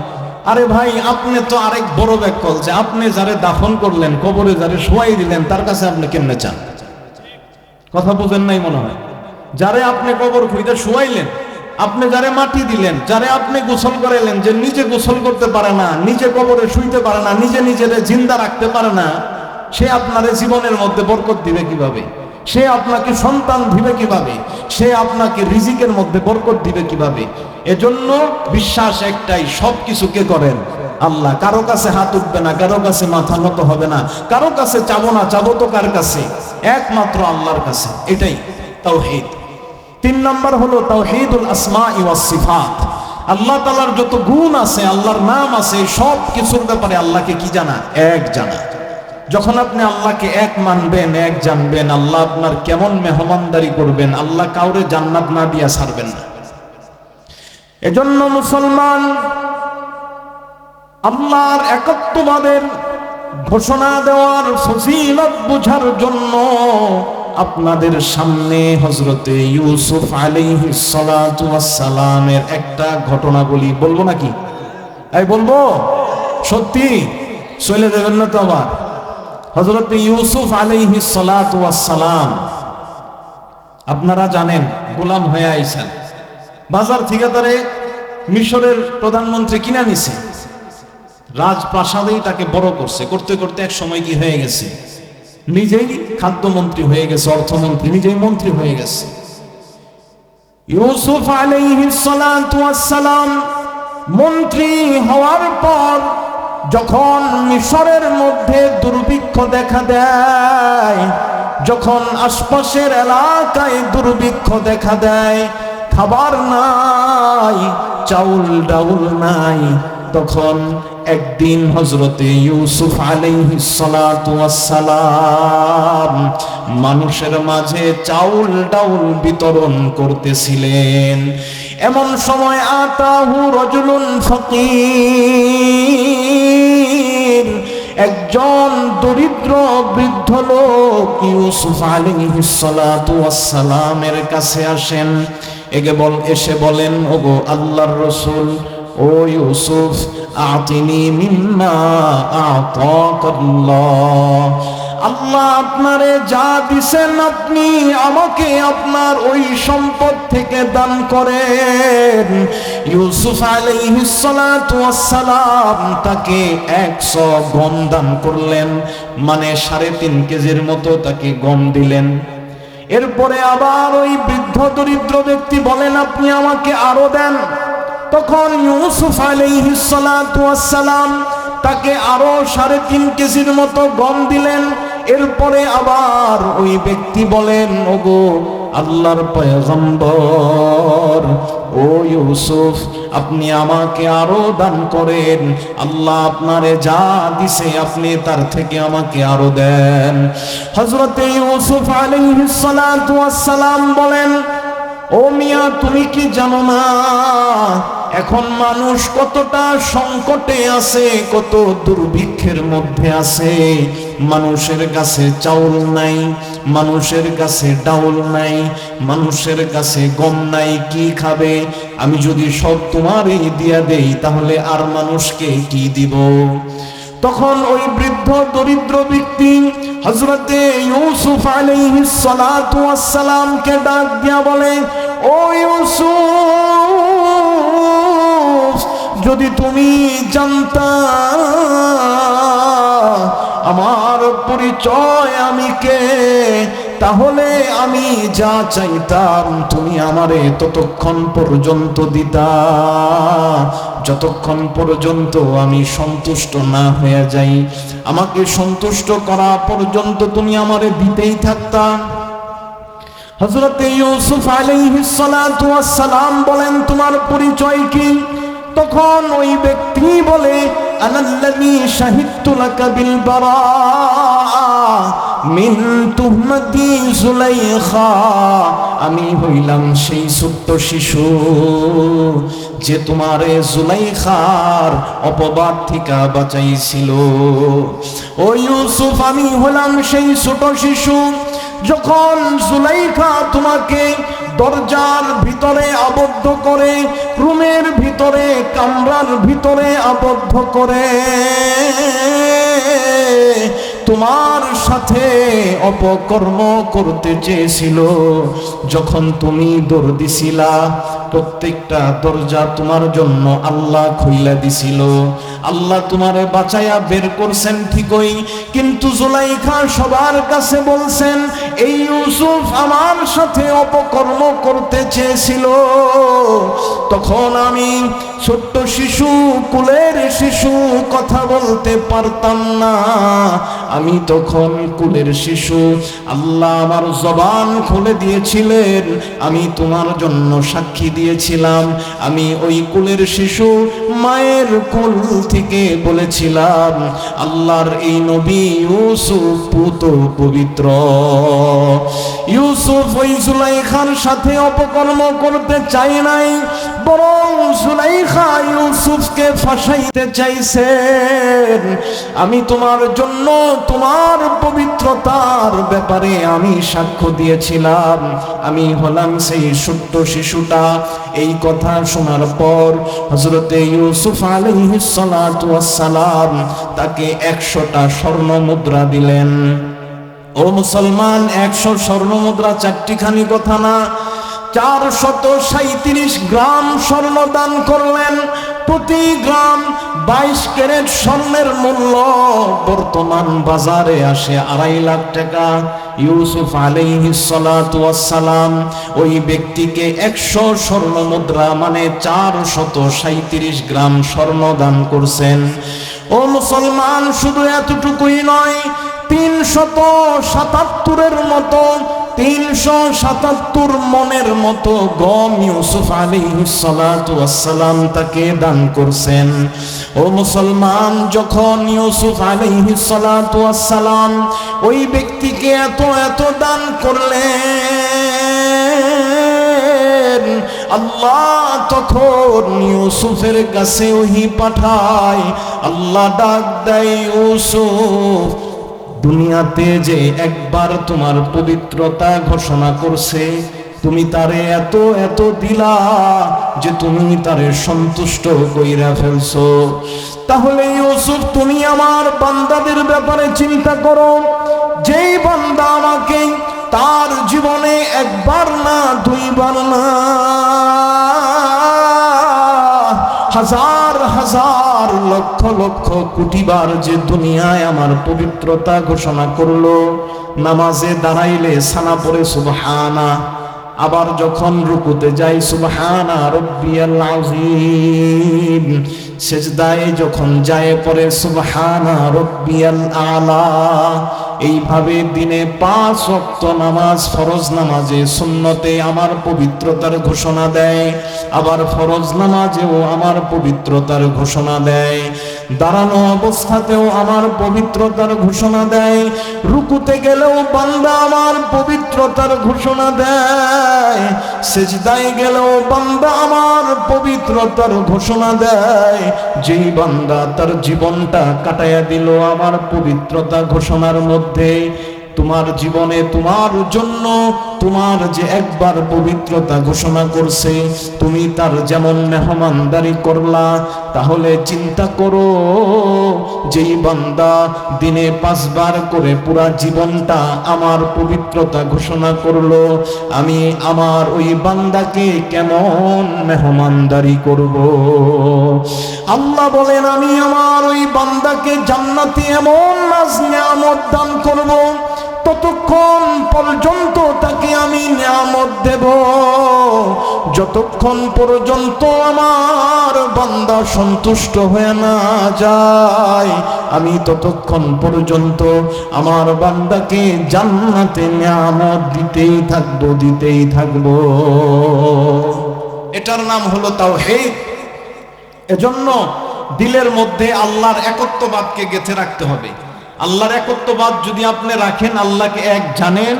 আরে ভাই, আপনি তো আরেক বড় ব্যাকল, যে আপনি যারে দাফন করলেন, কবরে যারে শোয়াই দিলেন, তার কাছে আপনি কেমনে চান? কথা বুঝেন নাই মনে হয়। যারে আপনি কবর খুঁজে শোয়াইলেন, আপনি যারে মাটি দিলেন, যারে আপনি গোসল করাইলেন, যে নিজে গোসল করতে পারে না, নিজে কবরে শুইতে পারে না, নিজে নিজেরে জিন্দা রাখতে পারে না, সে আপনার জীবনের মধ্যে বরকত দিবে কিভাবে? সে আপনাকে সন্তান দিবে কিভাবে, সে আপনাকে রিজিকের মধ্যে বরকত দিবে কিভাবে। এজন্য বিশ্বাস একটাই, সব কিছু কে করেন? আল্লাহ। কারো কাছে হাত উঠবে না, কারো কাছে মাথা নত হবে না, কারো কাছে চাবো না, চাবো তো কার কাছে? একমাত্র আল্লাহর কাছে। এটাই তাওহীদ। 3 নম্বর হলো তাওহীদুল আসমা ওয়াস সিফাত। আল্লাহ তাআলার যত গুণ আছে, আল্লাহর নাম আছে, সব কিছুর ব্যাপারে আল্লাহকে কি জানা? এক জানা। যখন আপনি আল্লাহকে এক মানবেন, এক জানবেন, আল্লাহ আপনার কেমন মেহমানদারি করবেন, আল্লাহ কাউরে জান্নাত না দিয়া ছাড়বেন না। এজন্য মুসলমান, আল্লাহর একত্ববাদের ঘোষণা দেওয়ার ফজিলত বোঝার জন্য আপনাদের সামনে হযরতে ইউসুফ আলাইহিস সালাতু ওয়াস সালামের একটা ঘটনা বলি। বলবো নাকি? এই বলবো? সত্যি? চলে যাবেন না তো আবার? হযরতে ইউসুফ আলাইহিস সালাতু ওয়াস সালাম, আপনারা জানেন, গোলাম হয়ে আইছেন। বাজার থেকে তারে মিশরের প্রধানমন্ত্রী কিনা নিছে, রাজপ্রাসাদেই তাকে বড় করছে। করতে করতে এক সময় কি হয়ে গেছে, নিজেই খাদ্যমন্ত্রী হয়ে গেছে, অর্থমন্ত্রী, নিজেই মন্ত্রী হয়ে গেছে। ইউসুফ আলাইহিস সালাতু ওয়াস সালাম মন্ত্রী হওয়ার পর যখন মিশরের মধ্যে দুর্ভিক্ষ দেখা দেয়, যখন আশপাশের এলাকায় দুর্ভিক্ষ দেখা দেয়, খাবার নাই, চাউল ডাউল নাই, তখন একদিন হযরতে ইউসুফ আলাইহিস সালাতু ওয়াস সালাম মানুষের মাঝে চাউল ডাউল বিতরণ করতেছিলেন। এমন সময় আতাহু রাজুলুন ফাকির, একজন দরিদ্র বৃদ্ধ লোক ইউসুফ আলাইহিস সালাতু ওয়াস সালামের কাছে আসেন। এসে বলেন, ওগো আল্লাহর রাসূল, ও ইউসুফ, আতিনি মিম্মা আতাকাল্লাহ, আল্লাহ আপনারে যা দিছেন আপনি আমাকে আপনার ওই সম্পদ থেকে দান করেন। ইউসুফ আলাইহিস সালাতু ওয়াস সালাম তাকে 100 গম দান করলেন, মানে 3.5 কেজির মতো তাকে গম দিলেন। এরপরে আবার ওই বৃদ্ধ দরিদ্র ব্যক্তি বলেন, আপনি আমাকে আরো দেন। তখন ইউসুফ আলাইহিস সালাতু ওয়াস সালাম তাকে আরো 3.5 কেজির মতো গম দিলেন। এরপরে আবার ওই ব্যক্তি বলেন, ওগো আল্লাহর পয়গম্বর, ও ইউসুফ, আপনি আমাকে আরো দান করেন, আল্লাহ আপনারে যা দিছে আপনি তার থেকে আমাকে আরো দেন। হযরতে ইউসুফ আলাইহিস সালাতু ওয়াস সালাম বলেন, ও মিয়া, তুমি কি জানো না এখন মানুষ কতটা সংকটে আছে, কত দুর্ভিক্ষের মধ্যে আছে। মানুষের কাছে চাউল নাই, মানুষের কাছে ডাউল নাই, মানুষের কাছে গম নাই, কি খাবে? আমি যদি সব তোমারই দিয়া দেই তাহলে আর মানুষকে কি দিব? তখন ওই বৃদ্ধ দরিদ্র ব্যক্তি হযরতে ইউসুফ আলাইহিস সালাতু ওয়াস সালামকে ডাক দিয়া বলে, ও ইউসুফ, যদি তুমি জানতা আমার পরিচয় আমি কে, তাহলে আমি যা চাইতাম তুমি আমারে ততক্ষণ পর্যন্ত দিতা, যতক্ষণ পর্যন্ত আমি সন্তুষ্ট না হয়ে যাই। আমাকে সন্তুষ্ট করা পর্যন্ত তুমি আমারে দিতেই থাকতা। হযরতে ইউসুফ আলাইহিস সালাতু ওয়াস সালাম বলেন, তোমার পরিচয় কি? তখন ওই ব্যক্তি বলে, আনাল্লাযী শাহিদতু লাকা বিল বারা মিন তুহমাতি যুলাইখা, আমি হইলাম সেই ছোট্ট শিশু যে তোমারে যুলাইখার অপবাদ থেকে বাঁচাইছিল। ও ইউসুফ, আমি হলাম সেই ছোট শিশু যখন যুলাইখা তোমাকে দরজার ভিতরে আবদ্ধ করে, রুমের ভিতরে, কামরার ভিতরে আবদ্ধ করে তোমার সাথে অপকর্ম করতে চেয়েছিল। যখন তুমি দৌড় দিছিলা, প্রত্যেকটা দরজা তোমার জন্য আল্লাহ খুইলা দিছিল। আল্লাহ তোমারে বাঁচাইয়া বের করছেন ঠিকই, কিন্তু যুলাইখা সবার কাছে বলছেন, এই ইউসুফ আমার সাথে অপকর্ম করতে চেয়েছিল, তখন আমি ছোট্ট শিশু, কুলের শিশু, কথা বলতে পারতাম না। আমি তখন কুলের শিশু, আল্লাহ আমার জবান খুলে দিয়েছিলেন, আমি তোমার জন্য সাক্ষী দিয়েছিলাম। আমি ওই কুলের শিশু মায়ের কোল থেকে বলেছিলাম, আল্লাহর এই নবী ইউসুফ পুত পবিত্র। ইউসুফ ওই জুলাইখার সাথে অপকর্ম করতে চায় নাই, বরং জুলাইখা ইউসুফকে ফাঁসাইতে চাইছেন। আমি তোমার জন্য তোমার পবিত্রতার ব্যাপারে আমি সাক্ষ্য দিয়েছিলাম, আমি হলাম সেই ছোট্ট শিশুটা। এই কথা শোনার পর হযরতে ইউসুফ আলাইহিস সালাতু ওয়াস সালাম তাকে 100টা স্বর্ণ মুদ্রা দিলেন। ও মুসলমান, 100 স্বর্ণ মুদ্রা চারটিখানি কথা না, 437 গ্রাম স্বর্ণ দান করলেন। প্রতি গ্রাম 22 ক্যারেট স্বর্ণের মূল্য বর্তমান বাজারে আসে 2.5 লাখ টাকা। ইউসুফ আলাইহিস সালাতু ওয়াস সালাম ওই ব্যক্তিকে 100 স্বর্ণ মুদ্রা মানে 437 গ্রাম স্বর্ণ দান করছেন। ও মুসলমান, শুধু এতটুকুই নয়, 377-এর মতো 377 মনের মতো গম ইউসুফ আলাইহিস সালাতু ওয়াস সালাম তাকে দান করছেন। ও মুসলমান, যখন ইউসুফ আলাইহিস সালাতু ওয়াস সালাম ওই ব্যক্তিকে এত দান করলেন, আল্লাহ তখন ইউসুফের কাছে ওহী পাঠায়। আল্লাহ ডাক দেয়, ইউসুফ দুনিয়াতে যে একবার তোমার পবিত্রতা ঘোষণা করছে, তুমি তারে এত দিলা যে তুমি তারে সন্তুষ্ট কইরা ফেলছো। তাহলে ইউসুফ, তুমি আমার বান্দাদের ব্যাপারে চিন্তা করো, যেই বান্দা আমাকে তার জীবনে একবার না, দুইবার না, হাজার হাজার লক্ষ লক্ষ কোটিবার যে দুনিয়ায় আমার পবিত্রতা ঘোষণা করলো, নামাজে দাঁড়াইলে সানা পড়ে সুবহানা, আবার যখন রুকুতে যাই সুবহানা রব্বিয়াল আযীম, সেজদায় যখন যায় পড়ে সুবহানা রব্বিয়াল আলা। এইভাবে দিনে 5 ওয়াক্ত নামাজ, ফরজ নামাজে সুন্নতে আমার পবিত্রতার ঘোষণা দেয়, আবার ফরজ নামাজেও আমার পবিত্রতার ঘোষণা দেয়, দাঁড়ানো অবস্থাতেও আমার পবিত্রতার ঘোষণা দেয়, রুকুতে গেলেও বান্দা আমার পবিত্রতার ঘোষণা দেয়, সেজদায় গেলেও বান্দা আমার পবিত্রতার ঘোষণা দেয়। যেই বান্দা তার জীবনটা কাটাইয়া দিল আমার পবিত্রতা ঘোষণার মধ্যে, তোমার জীবনে তোমার জন্য তোমার যে একবার পবিত্রতা ঘোষণা করছে, তুমি তার যেমন মেহমানদারি করলা, তাহলে চিন্তা করো, যেই বান্দা দিনে 5 বার করে পুরা জীবনটা আমার পবিত্রতা ঘোষণা করলো, আমি আমার ওই বান্দাকে কেমন মেহমানদারি করব। আল্লাহ বলেন, আমি আমার ওই বান্দাকে জান্নাতে এমন নাজ নিয়ামত দান করব, ততক্ষণ পর্যন্ত তাকে আমি নিয়ামত দেব, যতক্ষণ পর্যন্ত আমার বান্দা সন্তুষ্ট হয়ে না যায়, আমি ততক্ষণ পর্যন্ত আমার বান্দাকে জান্নাতে নিয়ামত দিতেই থাকবো। এটার নাম হলো তাওহীদ। এজন্য দিলের মধ্যে আল্লাহর একত্ববাদকে গেঁথে রাখতে হবে। আল্লাহর একত্ববাদ যদি আপনি রাখেন, আল্লাহকে এক জানেন,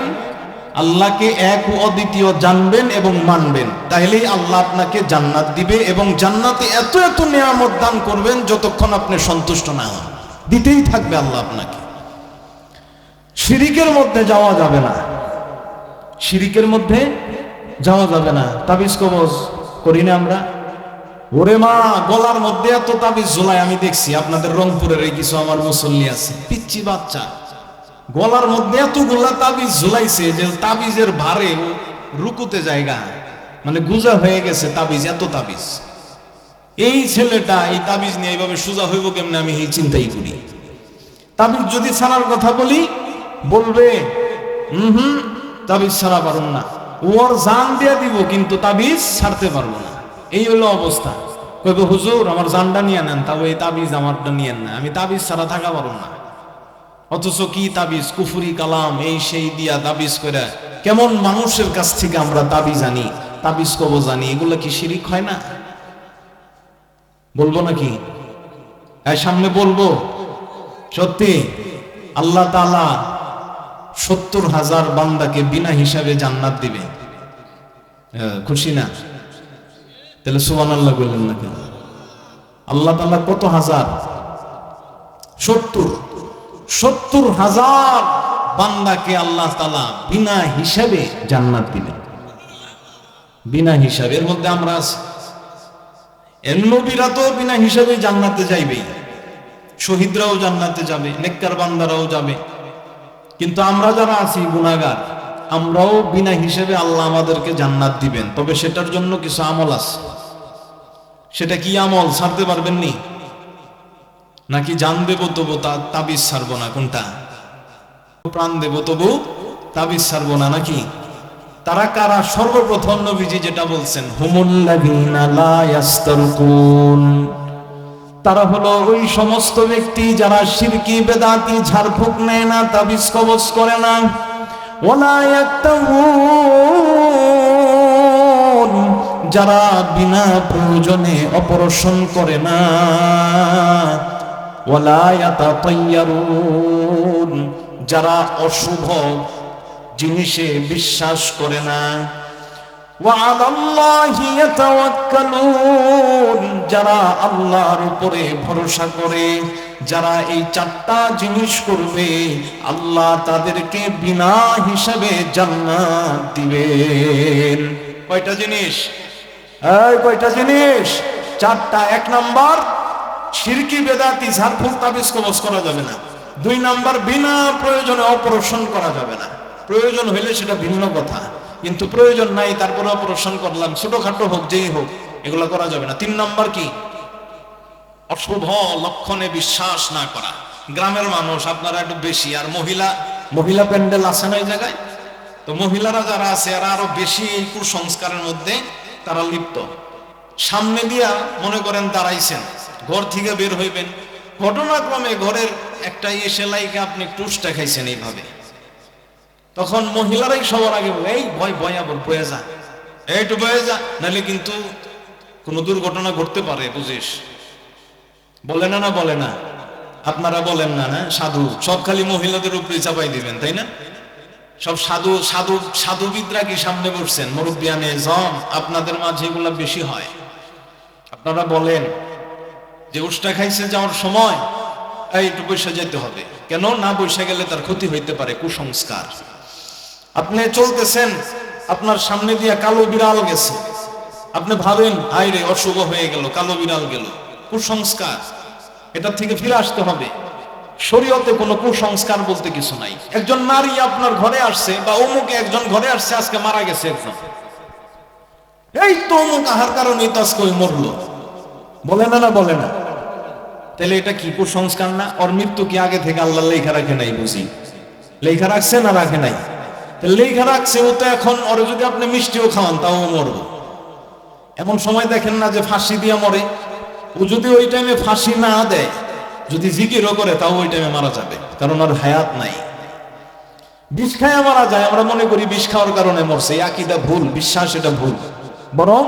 আল্লাহকে এক ও অদ্বিতীয় জানবেন এবং মানবেন, তাহলেই আল্লাহ আপনাকে জান্নাত দিবে এবং জান্নাতে এত নিয়ামত দান করবেন যতক্ষণ আপনি সন্তুষ্ট না হন, দিতেই থাকবে আল্লাহ আপনাকে। শিরিকের মধ্যে যাওয়া যাবে না, শিরিকের মধ্যে যাওয়া যাবে না। তাবিজ কবজ করি না আমরা, ওরে মা, গলার মধ্যে এত তাবিজ ঝোলায় আমি দেখছি, আপনাদের রংপুরের এই কিছু আমার মুসল্লি আছে, পিচ্চি বাচ্চা, গলার মধ্যে এতগুলা তাবিজ ঝুলাইছে যে তাবিজের ভারে রুকুতে জায়গা, মানে গুজা হয়ে গেছে তাবিজ, এত তাবিজ। এই ছেলেটা এই তাবিজ নিয়ে এইভাবে সোজা হইব কেমনে, আমি এই চিন্তাই করি। তাবিজ যদি ছাড়ার কথা বলি, বলবে তাবিজ ছাড়া পারুন না, ওর জান দিয়ে দিব কিন্তু তাবিজ ছাড়তে পারবো না। এই হলো অবস্থা। কইবে হুজুর আমার জানটা নিয়ে নেন, তবে এই তাবিজ আমারটা নিয়েন না, আমি তাবিজ ছাড়া থাকা পারবো না। অথচ কি তাবিজ, কুফরি কালাম এই সেই দিয়া তাবিজ করে কেমন মানুষের কাছ থেকে আমরা তাবিজ আনি, তাবিজ কবজ আনি, এগুলো কি শিরিক হয় না? বলবো নাকি? সামনে বলবো। সত্যি আল্লাহ তাআলা 70,000 বান্দাকে বিনা হিসাবে জান্নাত দিবে। খুশি না? তাহলে সুবহানাল্লাহ বললেন না কেন? আল্লাহ তাআলা কত হাজার? 70,000 বান্দাকে আল্লাহ তাআলা বিনা হিসাবে জান্নাত দিবেন। বিনা হিসাবে। এর মধ্যে আমরা আছি। এর নবীরা তো বিনা হিসাবে জান্নাতে যাইবে, শহীদরাও জান্নাতে যাবে, নেককার বান্দারাও যাবে। কিন্তু আমরা যারা আছি গুনাহগার, আমরাও বিনা হিসেবে আল্লাহ আমাদেরকে জান্নাত দিবেন। তবে সেটার জন্য কিছু আমল আছে। সেটা কি আমল? ছাড়তে পারবেন নি? নাকি জান দেব তবু তাবিজ ছাড়বো না? কোনটা? প্রাণ দেব তবু তাবিজ ছাড়বো না নাকি? তারা কারা? সর্বপ্রথম নবীজি যেটা বলছেন, হুমুল্লাযীনা লা ইয়াস্তারকুন, তারা হলো ওই সমস্ত ব্যক্তি যারা শিরকি বেদাতি ঝাড়ফুঁক নেয় না, তাবিজ কবজ করে না। ওয়ালা ইয়াক্তাউন, যারা বিনা প্রয়োজনে অপারেশন করে না। ওয়ালা ইয়াতাতায়্যারুন, যারা অশুভ জিনিসে বিশ্বাস করে না। ওয়ালাল্লাহি ইয়াতাওয়াক্কালুন, যারা আল্লাহর উপরে ভরসা করে, যারা এই 4টা জিনিস করবে, আল্লাহ তাদেরকে বিনা হিসাবে জান্নাত দিবেন। কয়টা জিনিস? কয়টা জিনিস? 4টা। 1 নাম্বার, শিরকি বেদাতি ঝাড়ফুঁক তাবিজ কবজ করা যাবে না। 2 নাম্বার, বিনা প্রয়োজনে অপারেশন করা যাবে না। প্রয়োজন হইলে সেটা ভিন্ন কথা, কিন্তু প্রয়োজন নাই তারপরে অপারেশন করলাম, ছোটখাটো হোক যেই হোক, এগুলো করা যাবে না। 3 নাম্বার কি? অশুভ লক্ষণে বিশ্বাস না করা। গ্রামের মানুষ আপনারা একটু বেশি, আর মহিলা প্যান্ডেল আছে না এই জায়গায়, তো মহিলারা যারা আছে এরা আরো বেশি এই কুসংস্কারের মধ্যে তারা লিপ্ত। সামনে দিয়া মনে করেন দাঁড়াইছেন, ঘর থেকে বের হইবেন, ঘটনাক্রমে ঘরের একটা সেলাইকে আপনি টুসটা খাইছেন এইভাবে, তখন মহিলারাই সবার আগে বলে, এই বয়ে যা, একটু বয়ে যা, নাহলে কিন্তু কোনো দুর্ঘটনা ঘটতে পারে, বুঝিস। বলে না? বলে না? আপনারা বলেন না? না সাধু সব খালি মহিলাদের উপরে চাপাই দিবেন, তাই না? সব সাধুবিদরা কি সামনে বসছেন, মুরব্বিয়ানে জম, আপনাদের মাঝে এগুলা বেশি হয়। আপনারা বলেন যে উষ্টা খাইছে যাওয়ার সময় একটু বৈশা যেতে হবে, কেন না বৈশা গেলে তার ক্ষতি হইতে পারে, কুসংস্কার। আপনি চলতেছেন, আপনার সামনে দিয়ে কালো বিড়াল গেছে, আপনি ভাবেন হায় রে অশুভ হয়ে গেল, কালো বিড়াল গেল, কুসংস্কার। এটা থেকে ফিরে আসতে হবে। শরীয়তে কোনো কুসংস্কার বলতে কিছু নাই। একজন নারী আপনার ঘরে আসছে, বা অমুকে একজন ঘরে আসছে, আজকে মারা গেছে একজন, এই তো অমুক আহার কারণেই তো আজকে মরলো, বলে না? বলে না? তাহলে এটা কি কুসংস্কার না? ওর মৃত্যু কি আগে থেকে আল্লাহ লেখা রাখে নাই? বুঝি লেখা রাখছে না রাখে নাই? লেখা রাখছে, ও তো এখন ওর যদি আপনি মিষ্টিও খাওয়ান তাও মরবে। এমন সময় দেখেন না যে ফাঁসি দিয়ে মরে? ও যদি ওই টাইমে ফাঁসি না দেয়, যদি জিকিরও করে, তাও ওই টাইমে মারা যাবে, কারণ ওর হায়াত নাই। বিষ খায় মারা যায়, আমরা মনে করি বিষ খাওয়ার কারণে মরছে। আকীদা ভুল, বিশ্বাস এটা ভুল। বরং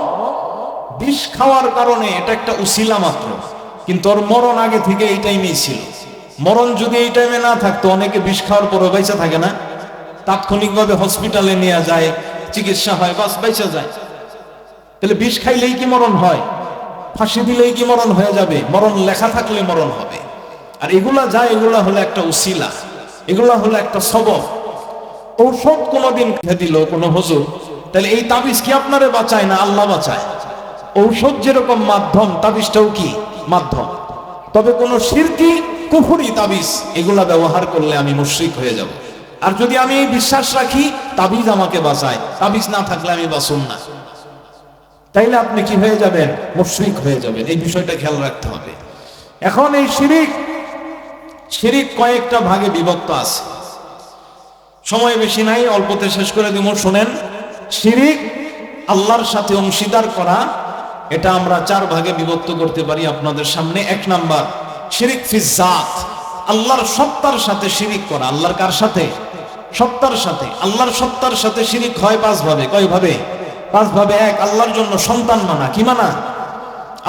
বিষ খাওয়ার কারণে এটা একটা উসিলা মাত্র, কিন্তু ওর মরণ আগে থেকে এই টাইমেই ছিল। মরণ যদি এই টাইমে না থাকতো, অনেকে বিষ খাওয়ার পরে বেঁচে থাকে না, তাৎক্ষণিকভাবে হসপিটালে নিয়ে যায়, চিকিৎসা হয়, বাস বেঁচে যায়। তাহলে বিষ খাইলেই কি মরণ হয়? ফাঁসি দিলেই কি মরণ হয়ে যাবে? মরণ লেখা থাকলে মরণ হবে। আর এগুলা যায়, এগুলা হলো একটা উসিলা, এগুলা হলো একটা সবব। ঔষধ কোনোদিন খেয়ে দিল কোনো হুজুর, তাহলে এই তাবিজ কি আপনারে বাঁচায় না আল্লাহ বাঁচায়? ঔষধ যেরকম মাধ্যম, তাবিজটাও কি মাধ্যম। তবে কোন শিরকি কুফরি তাবিজ এগুলা ব্যবহার করলে আমি মুশরিক হয়ে যাব। আর যদি আমি বিশ্বাস রাখি তাবিজ আমাকে বাঁচায়, তাবিজ না থাকলে আমি বাঁচুম না, তাইলে আপনি কি হয়ে যাবেন? মুশরিক হয়ে যাবেন। এই বিষয়টা খেয়াল রাখতে হবে। এখন এই শিরিক কয়েকটা ভাগে বিভক্ত আছে। সময় বেশি নাই, অল্পতে শেষ করে দিব। শোনেন, শিরিক আল্লাহর সাথে অংশীদার করা, এটা আমরা 4 ভাগে বিভক্ত করতে পারি আপনাদের সামনে। 1 নাম্বার শিরিক ফি জাত, আল্লাহর সত্তার সাথে শিরিক করা। আল্লাহর কার সাথে? সত্তার সাথে। আল্লাহর সত্তার সাথে শিরিক হয় 5 ভাবে। কয় ভাবে? 5 ভাবে। 1, আল্লাহর জন্য সন্তান মানা। কি মানা?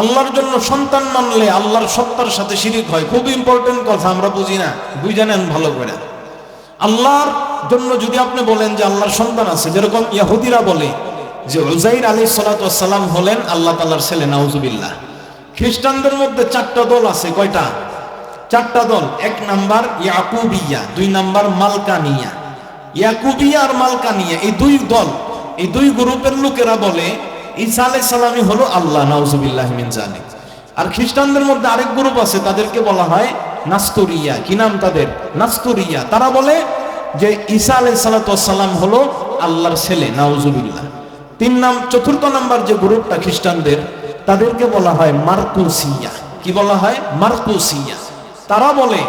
আল্লাহর জন্য সন্তান মানলে আল্লাহর সত্তার সাথে শিরিক হয়। খুব ইম্পর্টেন্ট কথা, আমরা বুঝি না, বুঝে নেন ভালো করে। আল্লাহর জন্য যদি আপনি বলেন যে আল্লাহর সন্তান আছে, যেরকম ইহুদিরা বলে যে উযাইর আলাইহিস সালাতু ওয়াস সালাম হলেন আল্লাহ তাআলার ছেলে, নাউজুবিল্লাহ। খ্রিস্টানদের মধ্যে 4টা দল আছে। কয়টা? 4টা দল। 1 নাম্বার ইয়াকুবিয়া, 2 নাম্বার মালকানিয়া। ইয়াকুবিয়া আর মালকানিয়া এই 2 দল, এই 2 গ্রুপের লোকেরা বলে ঈসা আলাইহিস সালামই হলো আল্লাহ, নাউজুবিল্লাহ মিন যালিক। আর খ্রিস্টানদের মধ্যে আরেক গ্রুপ আছে, তাদেরকে বলা হয় নাস্তরিয়া। কি নাম তাদের? নাস্তরিয়া। তারা বলে যে ঈসা আলাইহিস সালাতু ওয়াস সালাম হলো আল্লাহর ছেলে, নাউজুবিল্লাহ। 4th নাম্বার যে গ্রুপটা খ্রিস্টানদের, তাদেরকে বলা হয় মারকুসিয়া। কি বলা হয়? মারকুসিয়া। তারা বলে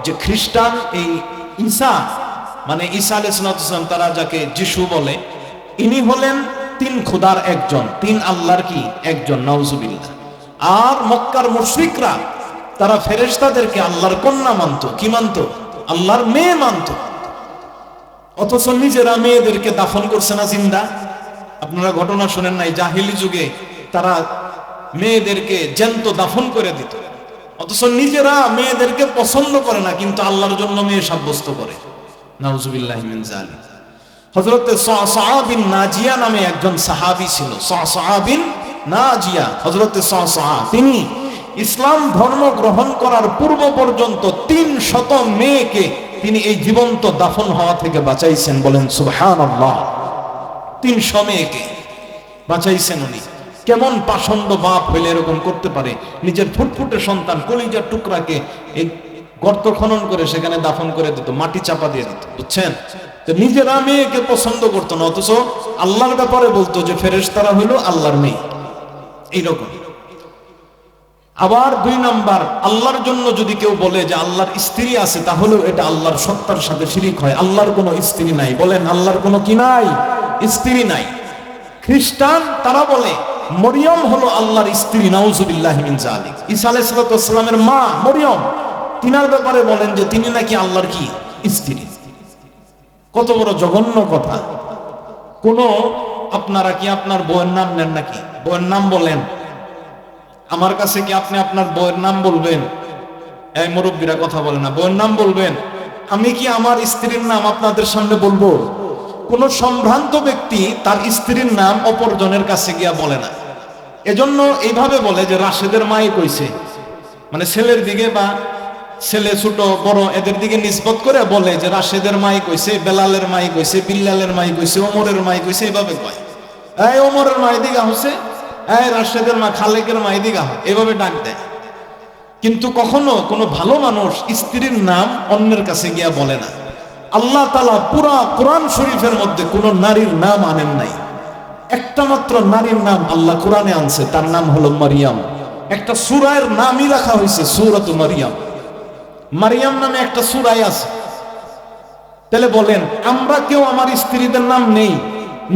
যে খ্রিস্টান এই ঈসা, মানে ঈসা আলাইহিস সালাম, তারা যাকে যিশু বলে, ইনি হলেন 3 খোদার একজন, 3 আল্লাহর কি একজন, নাউজুবিল্লাহ। আর মক্কার মুশরিকরা তারা ফেরেশতাদেরকে আল্লাহর কন্যা মানত। কি মানত? আল্লাহর মেয়ে মানত। অথচ নিজেরা মেয়েদেরকে দাফন করছে না জিন্দা। আপনারা ঘটনা শুনেন নাই, জাহিলি যুগে তারা মেয়েদেরকে জ্যান্ত দাফন করে দিত। অথচ নিজেরা মেয়েদেরকে পছন্দ করে না, কিন্তু আল্লাহর জন্য মেয়ে সাব্যস্ত করে। নাউজুবিল্লাহি মিন যালিক। হযরত সাআ বিন নাজিয়া নামে একজন সাহাবী ছিল। সাআ বিন নাজিয়া, হযরত সাআ, তিনি ইসলাম ধর্ম গ্রহণ করার পূর্ব পর্যন্ত 300 মেয়েকে তিনি এই জীবন্ত দাফন হওয়া থেকে বাঁচাইছেন। বলেন সুবহানাল্লাহ। 300 মেয়েকে বাঁচাইছেন উনি। কেমন পাষণ্ড বাপ হইলে এরকম করতে পারে? নিজের ফুটফুটে সন্তান, কলিজার টুকরাকে এই গর্ত খনন করে সেখানে দাফন করে দিত, মাটি চাপা দিয়ে দিত। বুঝছেন? তো নিজেরা মেয়েকে পছন্দ করতো না, অথচ আল্লাহর ব্যাপারে বলতো যে ফেরেশতারা হইল আল্লাহর মেয়ে। এইরকম। আবার 2 নাম্বার, আল্লাহর জন্য যদি কেউ বলে যে আল্লাহর স্ত্রী আছে, তাহলেও এটা আল্লাহর সত্তার সাথে শিরিক হয়। আল্লাহর কোনো স্ত্রী নাই। বলেন, আল্লাহর কোনো কি নাই? স্ত্রী নাই। খ্রিস্টান তারা বলে মরিয়ম হলো আল্লাহর স্ত্রী, নাউজুবিল্লাহি মিন যালিক। ঈসা আলাইহিস সালামের মা মরিয়ম, তিনার ব্যাপারে বলেন যে তিনি নাকি আল্লাহর কি স্ত্রী। কত বড় জঘন্য কথা! আপনারা কি আপনার বউয়ের নাম নেন নাকি? বউয়ের নাম বলেন। আমার কাছে কি আপনি আপনার বউয়ের নাম বলবেন? এই মুরব্বীরা কথা বলে না, বউয়ের নাম বলবেন। আমি কি আমার স্ত্রীর নাম আপনাদের সামনে বলবো? কোন সম্ভ্রান্ত ব্যক্তি তার স্ত্রীর নাম অপরজনের কাছে গিয়া বলে না। এজন্য এইভাবে বলে যে রাশেদের মাই কইছে, মানে ছেলের দিকে বা ছেলে ছোট বড় এদের দিকে নিসবত করে বলে যে রাশেদের মাই কইছে, বেলালের মাই কইছে, বিল্লালের মাই কইছে, ওমরের মাই কইছে, এইভাবে কয়। এই ওমরের মাই দিঘা হচ্ছে, এই রাশেদের মা, খালেকের মাই দিঘা হয়, এভাবে ডাক দেয়। কিন্তু কখনো কোনো ভালো মানুষ স্ত্রীর নাম অন্যের কাছে গিয়া বলে না। আল্লাহ তাআলা পুরা কোরআন শরীফের মধ্যে কোন নারীর নাম আনেন নাই। একটা মাত্র নারীর নাম আল্লাহ কোরআনে আনছে, তার নাম হলো মারিয়াম। একটা সূরার নামই রাখা হয়েছে সূরাতু মারিয়াম। মারিয়াম নামে একটা সূরা আছে। তাহলে বলেন, আমরা কেউ আমার স্ত্রীদের নাম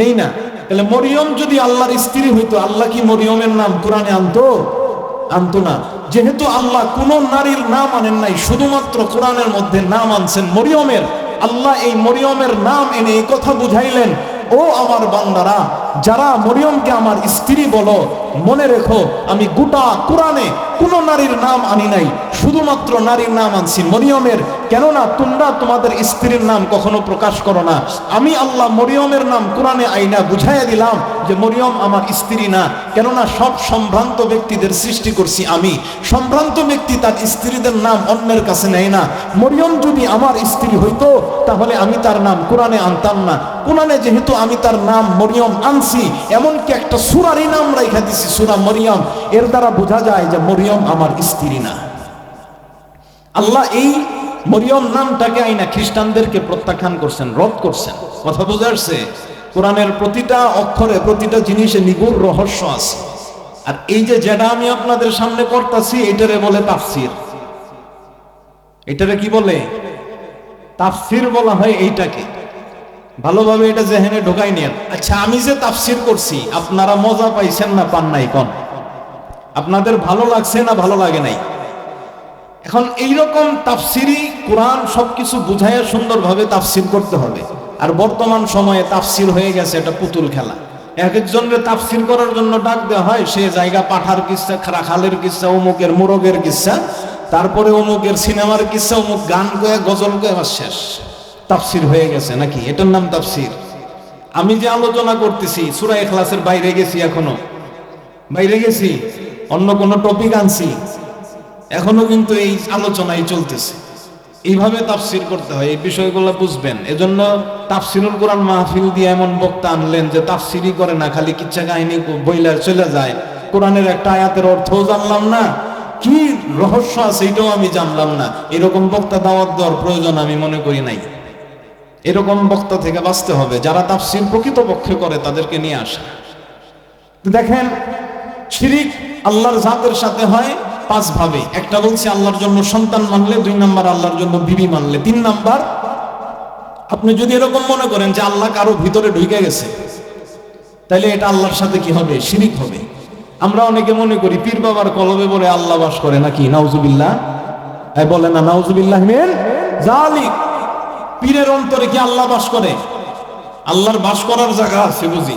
নেই না? তাহলে মরিয়ম যদি আল্লাহর স্ত্রী হইতো, আল্লাহ কি মরিয়মের নাম কোরআনে আনতো না? যেহেতু আল্লাহ কোন নারীর নাম আনেন নাই, শুধুমাত্র কোরআনের মধ্যে নাম আনছেন মরিয়মের, আল্লাহ এই মরিয়মের নাম এনে এই কথা বুঝাইলেন, ও আমার বান্দারা, যারা মরিয়মকে আমার স্ত্রী বলো, মনে রেখো আমি গোটা কোরআনে কোন নারীর নাম আনি নাই, শুধুমাত্র নারীর নাম আনছি মরিয়মের। কেননা তোমরা তোমাদের স্ত্রীর নাম কখনো প্রকাশ করো না। আমি আল্লাহ মরিয়মের নাম কোরআনে আইনা বুঝাইয়া দিলাম যে মরিয়ম আমার স্ত্রী না। কেননা সব সম্ভ্রান্ত ব্যক্তিদের সৃষ্টি করছি আমি। সম্ভ্রান্ত ব্যক্তি তার স্ত্রীদের নাম অন্যের কাছে নেয় না। মরিয়ম যদি আমার স্ত্রী হইতো, তাহলে আমি তার নাম কোরআনে আনতাম না। কোরআনে যেহেতু আমি তার নাম মরিয়ম আনছি, এমনকি একটা সূরারই নাম রাইখা দিছি, সূরা মরিয়ম। এর দ্বারা বোঝা যায় যে মরিয়ম আমার স্ত্রী না। আল্লাহ এই মরিয়ম নামটাকে আইনা খ্রিস্টানদেরকে প্রত্যাখ্যান করছেন, রদ করছেন। কথা বোঝা যাচ্ছে? কোরআনের প্রতিটা অক্ষরে, প্রতিটা জিনিসে নিগূঢ় রহস্য আছে। আর এই যে যেটা আমি আপনাদের সামনে করতেছি, এটারে বলে তাফসীর। এটারে কি বলে? তাফসীর বলা হয় এইটাকে। ভালোভাবে এটা জেহেনে ঢোকাই নিয়ে। আচ্ছা, আমি যে তাফসির করছি আপনারা মজা পাইছেন না পান নাই কোন? আপনাদের ভালো লাগছে না ভালো লাগে নাই? এখন এইরকম তাফসিরি কোরআন সবকিছু বুঝাইয়া সুন্দরভাবে তাফসির করতে হবে। আর বর্তমান সময়ে তাফসির হয়ে গেছে এটা পুতুল খেলা। এক একজনের তাফসির করার জন্য ডাক দেওয়া হয়, সে জায়গা পাঠার কিস্সা, খালের কিস্সা, অমুকের মোরগের কিস্সা, তারপরে অমুকের সিনেমার কিস্সা, অমুক গান গয়া গজল গয়া শেষ। তাফসির হয়ে গেছে নাকি? এটার নাম তাফসির? আমি যে আলোচনা করতেছি সূরা ইখলাসের বাইরে গেছি, এখনো বাইরে গেছি, অন্য কোন টপিক আনছি, এখনো কিন্তু এই আলোচনাই চলতেছে। এইভাবে তাফসির করতে হয়, এই বিষয়গুলো বুঝবেন। এজন্য তাফসিরুল কোরআন মাহফিল দিয়ে এমন বক্তা আনলেন যে তাফসিরই করে না, খালি কিচ্ছা কাহিনী বইলা চলে যায়। কোরআনের একটা আয়াতের অর্থও জানলাম না, কি রহস্য আছে এটাও আমি জানলাম না। এরকম বক্তা দাওয়াত দেওয়ার প্রয়োজন আমি মনে করি নাই। এরকম বক্তা থেকে বাঁচতে হবে। যারা তাফসির প্রকৃতপক্ষে করে তাদেরকে নিয়ে আসা। দেখেন, শিরিক আল্লাহর জাতের সাথে হয় পাঁচ ভাবে। একটা বলছি আল্লাহর জন্য সন্তান মানলে, 2 নাম্বার আল্লাহর জন্য বিবি মানলে, 3 নাম্বার আপনি যদি এরকম মনে করেন যে আল্লাহ কারো ভিতরে ঢুকে গেছে, তাহলে এটা আল্লাহর সাথে কি হবে? শিরিক হবে। আমরা অনেকে মনে করি পীর বাবার কলবে বলে আল্লাহ বাস করে নাকি? নাউজুবিল্লাহ। বলে না নাউজুবিল্লাহ মিন যালিক। পীরের অন্তরে কি আল্লাহ বাস করে? আল্লাহর বাস করার জায়গা আছে বুঝি?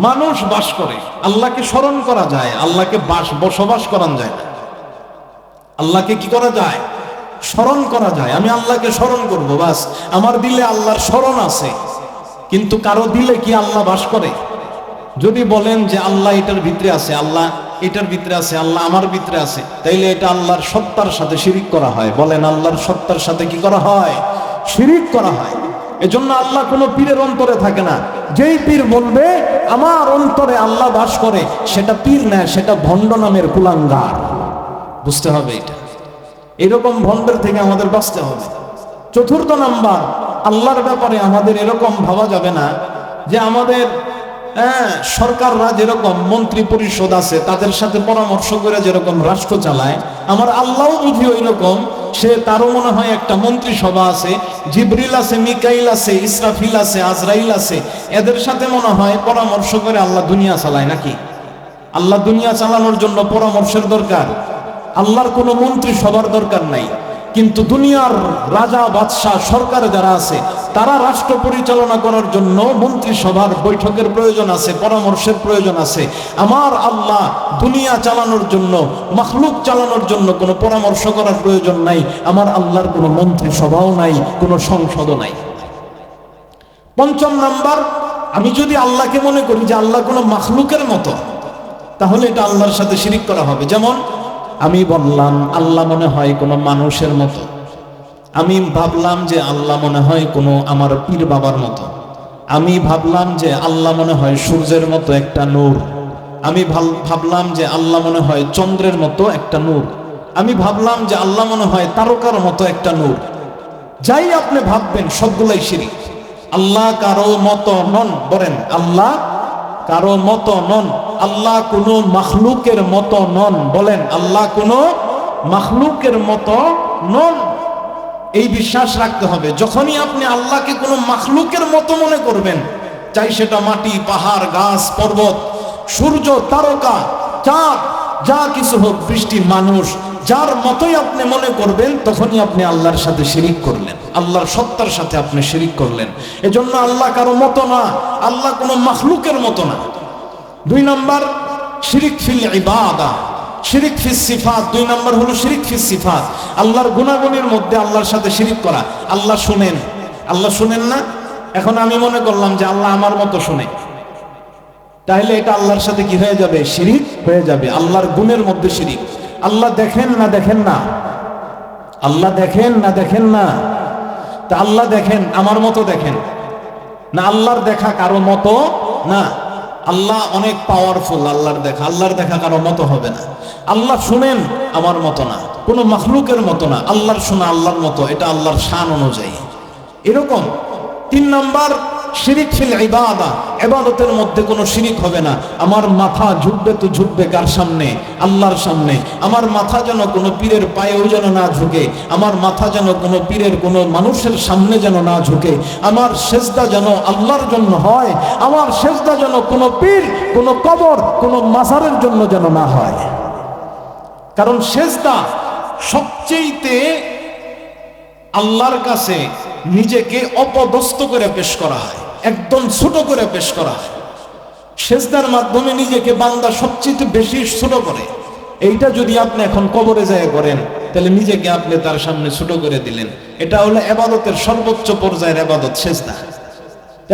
মানুষ বাস করে, আল্লাহকে স্মরণ করা যায়, আল্লাহকে বসবাস করানো যায় না। আল্লাহকে কি করা যায়? স্মরণ করা যায়। আমি আল্লাহকে স্মরণ করবো, বাস আমার দিলে আল্লাহর স্মরণ আছে। কিন্তু কারো দিলে কি আল্লাহ বাস করে? যদি বলেন যে আল্লাহ এটার ভিতরে আছে, আল্লাহ এটার ভিতরে আছে, আল্লাহ আমার ভিতরে আছে, তাইলে এটা আল্লাহর সত্তার সাথে শিরিক করা হয়। বলেন, আল্লাহর সত্তার সাথে কি করা হয়? শিরিক করা হয়। এজন্য আল্লাহ কোনো পীরের অন্তরে থাকে না। যেই পীর বলবে আমার অন্তরে আল্লাহ বাস করে, সেটা পীর না, সেটা ভণ্ড নামের কুলাঙ্গার। বুঝতে হবে এটা। এরকম ভণ্ডের থেকে আমাদের বাঁচতে হবে। 4 নাম্বার, আল্লাহর ব্যাপারে আমাদের এরকম ভাবা যাবে না যে আমাদের সরকাররা যেরকম মন্ত্রী পরিষদ আছে তাদের সাথে পরামর্শ করে যেরকম রাষ্ট্র চালায়, আমার আল্লাহও বুঝি ওই রকম। সে তারও মনে হয় একটা মন্ত্রিসভা আছে, জিবরিল আছে, মিকাইল আছে, ইসরাফিল আছে, আজরাইল আছে, এদের সাথে মনে হয় পরামর্শ করে আল্লাহ দুনিয়া চালায় নাকি? আল্লাহ দুনিয়া চালানোর জন্য পরামর্শের দরকার, আল্লাহর কোনো মন্ত্রিসভার দরকার নাই। কিন্তু দুনিয়ার রাজা, বাদশাহ, সরকার যারা আছে তারা রাষ্ট্র পরিচালনা করার জন্য মন্ত্রিসভার বৈঠকের প্রয়োজন আছে, পরামর্শের প্রয়োজন আছে। আমার আল্লাহ দুনিয়া চালানোর জন্য, মাখলুক চালানোর জন্য কোনো পরামর্শ করার প্রয়োজন নাই। আমার আল্লাহর কোনো মন্ত্রিসভাও নাই, কোনো সংসদও নাই। 5 নাম্বার, আমি যদি আল্লাহকে মনে করি যে আল্লাহ কোনো মাখলুকের মতো, তাহলে এটা আল্লাহর সাথে শিরিক করা হবে। যেমন আমি বললাম আল্লাহ মনে হয় কোনো মানুষের মতো, আমি ভাবলাম যে আল্লাহ মনে হয় কোনো আমার পীর বাবার মতো, আমি ভাবলাম যে আল্লাহ মনে হয় সূর্যের মতো একটা নূর, আমি ভাবলাম যে আল্লাহ মনে হয় চন্দ্রের মতো একটা নূর, আমি ভাবলাম যে আল্লাহ মনে হয় তারকার মতো একটা নূর। যাই আপনি ভাববেন সবগুলাই শিরিক। আল্লাহ কারো মতো নন। বলেন, আল্লাহ কারো মতো নন। আল্লাহ কোনো মাখলুকের মতো নন। বলেন, আল্লাহ কোনো মাখলুকের মতো নন। এই বিশ্বাস রাখতে হবে। যখনই আপনি আল্লাহকে কোনো মাখলুকের মতো মনে করবেন, চাই সেটা মাটি, পাহাড়, গাছ, পর্বত, সূর্য, তারকা, চাঁদ, যা কিছু হোক, বৃষ্টি, মানুষ, যার মতোই আপনি মনে করবেন, তখনই আপনি আল্লাহর সাথে শিরিক করলেন, আল্লাহর সত্তার সাথে আপনি শিরিক করলেন। এজন্য আল্লাহ কারো মতো না, আল্লাহ কোনো মাখলুকের মতো না। 2 নাম্বার, শিরিক ফিল ইবাদা, শিরিক ফিস সিফাত। 2 নাম্বার হলো শিরিক ফিস সিফাত, আল্লাহর গুণাগুণের মধ্যে আল্লাহর সাথে শিরিক করা। আল্লাহ শুনেন, আল্লাহ শুনেন না? এখন আমি মনে করলাম যে আল্লাহ আমার মতো শুনে, তাহলে এটা আল্লাহর সাথে কি হয়ে যাবে? শিরিক হয়ে যাবে। আল্লাহর গুণের মধ্যে শিরিক। আল্লাহ দেখেন না দেখেন না? আল্লাহ দেখেন না দেখেন না? তা আল্লাহ দেখেন আমার মতো দেখেন না, আল্লাহর দেখা কারো মতো না। আল্লাহ অনেক পাওয়ারফুল, আল্লাহর দেখা কারো মতো হবে না। আল্লাহ শুনেন আমার মতো না, কোনো মাখলুকের মতো না। আল্লাহর শোনা আল্লাহর মতো, এটা আল্লাহর শান অনুযায়ী। এরকম 3 নাম্বার শিরিক ফিল ইবাদা, ইবাদতের মধ্যে কোনো শিরিক হবে না। আমার মাথা ঝুঁকবে তো ঝুঁকবে কার সামনে? আল্লাহর সামনে। আমার মাথা যেন কোনো পীরের পায়েও যেন না ঝুঁকে, আমার মাথা যেন কোনো পীরের কোনো মানুষের সামনে যেন না ঝুঁকে, আমার সেজদা যেন আল্লাহর জন্য হয়, আমার সেজদা যেন কোনো পীর, কোনো কবর, কোনো মাজারের জন্য যেন না হয়। কারণ সেজদা সবচেয়েতে আল্লাহর কাছে নিজেকে অপদস্থ করে পেশ করা হয়, একদম ছোট করে পেশ করা হয়। সেজদার মাধ্যমে নিজেকে বান্দা সবচেয়ে বেশি ছোট করে। এইটা যদি আপনি এখন কবরে যায় করেন, তাহলে নিজেকে আপনি তার সামনে ছোট করে দিলেন। এটা হলো ইবাদতের সর্বোচ্চ পর্যায়ের ইবাদত, সেজদা।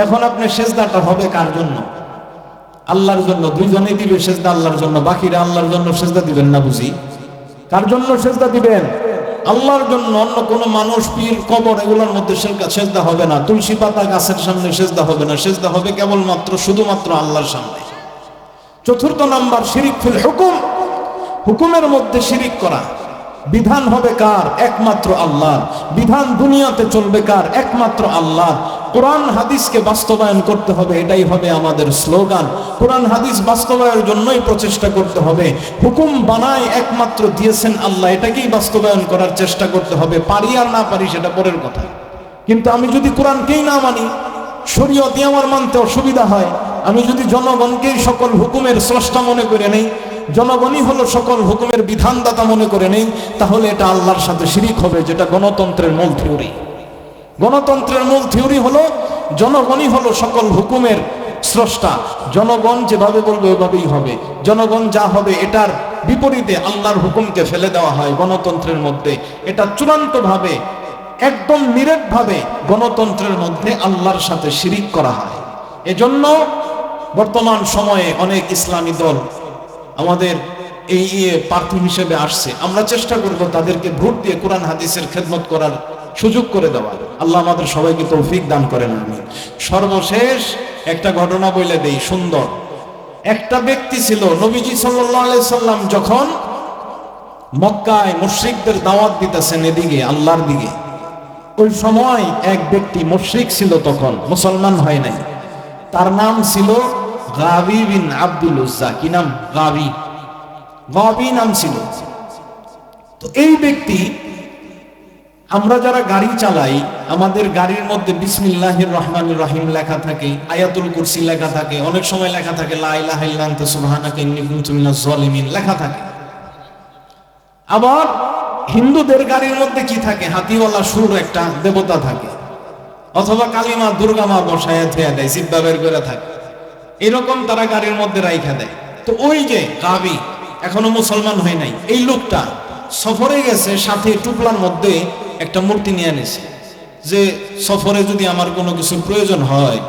এখন আপনি সেজদাটা হবে কার জন্য? আল্লাহর জন্য। দুইজনেই দিবে সেজদা আল্লাহর জন্য, বাকিরা আল্লাহর জন্য সেজদা দিবেন না বুঝি? কার জন্য সেজদা দিবেন? আল্লাহর জন্য। অন্য কোন মানুষ, পীর, কবর এগুলোর মধ্যে সেজদা হবে না। তুলসী পাতা গাছের সামনে সেজদা হবে না। সেজদা হবে কেবলমাত্র শুধুমাত্র আল্লাহর সামনে। চতুর্থ নাম্বার শিরিক ফিল হুকুম, হুকুমের মধ্যে শিরিক করা। বিধান হবে কার? একমাত্র আল্লাহর। বিধান দুনিয়াতে চলবে কার? একমাত্র আল্লাহ। কোরআন হাদিসকে বাস্তবায়ন করতে হবে, এটাই হবে আমাদের স্লোগান। কোরআন হাদিস বাস্তবায়নের জন্যই প্রচেষ্টা করতে হবে। হুকুম বানায় একমাত্র দিয়েছেন আল্লাহ, এটাকেই বাস্তবায়ন করার চেষ্টা করতে হবে। পারি আর না পারি সেটা পরের কথা। কিন্তু আমি যদি কোরআনকেই না মানি, শরীয়তই আমার মানতে অসুবিধা হয়, আমি যদি জনগণকেই সকল হুকুমের স্রষ্টা মনে করে নেই, জনগণই হলো সকল হুকুমের বিধানদাতা মনে করে নেই, তাহলে এটা আল্লাহর সাথে শিরিক হবে, যেটা গণতন্ত্রের মূল থিওরি। গণতন্ত্রের মূল থিওরি হলো জনগণই হলো সকল হুকুমের স্রষ্টা। জনগণ যেভাবে বলবে ওইভাবেই হবে। জনগণ যা হবে এটার বিপরীতে আল্লাহর হুকুমকে ফেলে দেওয়া হয় গণতন্ত্রের মধ্যে। এটা চূড়ান্তভাবে, একদম নিরেটভাবে গণতন্ত্রের মধ্যে আল্লাহর সাথে শিরিক করা হয়। এজন্য বর্তমান সময়ে অনেক ইসলামী দল আমাদের এই প্রার্থী হিসেবে আসছে। আমরা চেষ্টা করব তাদেরকে ভোট দিয়ে কোরআন হাদিসের খেদমত করার সুযোগ করে দেওয়ার। আল্লাহ আমাদের সবাইকে তৌফিক দান করেন। আমি সর্বশেষ একটা ঘটনা বলে দেই, সুন্দর। একটা ব্যক্তি ছিল, নবীজি সাল্লাল্লাহু আলাইহি সাল্লাম যখন মক্কায় মুশরিকদের দাওয়াত দিতেছেন এদিকে আল্লাহর দিকে, ওই সময় এক ব্যক্তি মুশরিক ছিল, তখন মুসলমান হয় নাই। তার নাম ছিল গাবি বিন আব্দুল উজ্জা। কি নাম? গাবি। গাবি নাম ছিল। তো এই ব্যক্তি, আমরা যারা গাড়ি চালাই, আমাদের গাড়ির মধ্যে বিসমিল্লাহির রহমানির রহিম লেখা থাকে, আয়াতুল কুরসি লেখা থাকে, অনেক সময় লেখা থাকে লা ইলাহা ইল্লা আনতা সুবহানাকা ইন্নী কুনতু মিনাজ জালিমিন লেখা থাকে। আবার হিন্দুদের গাড়ির মধ্যে কি থাকে? হাতিওয়ালা সুর একটা দেবতা থাকে, অথবা কালিমা দুর্গা মা বসায় থিয়া দেয়, জিব্বা বের করে থাকে, এরকম তারা গাড়ির মধ্যে রাইখা দেয়। তো ওই যে গাবি এখনো মুসলমান হয় নাই, এই লোকটা সফরে গেছে, সাথে টুকলার মধ্যে একটা মূর্তি নিয়ে এনেছে, যে সফরে যদি আমার কোনো কিছুর প্রয়োজন হয়,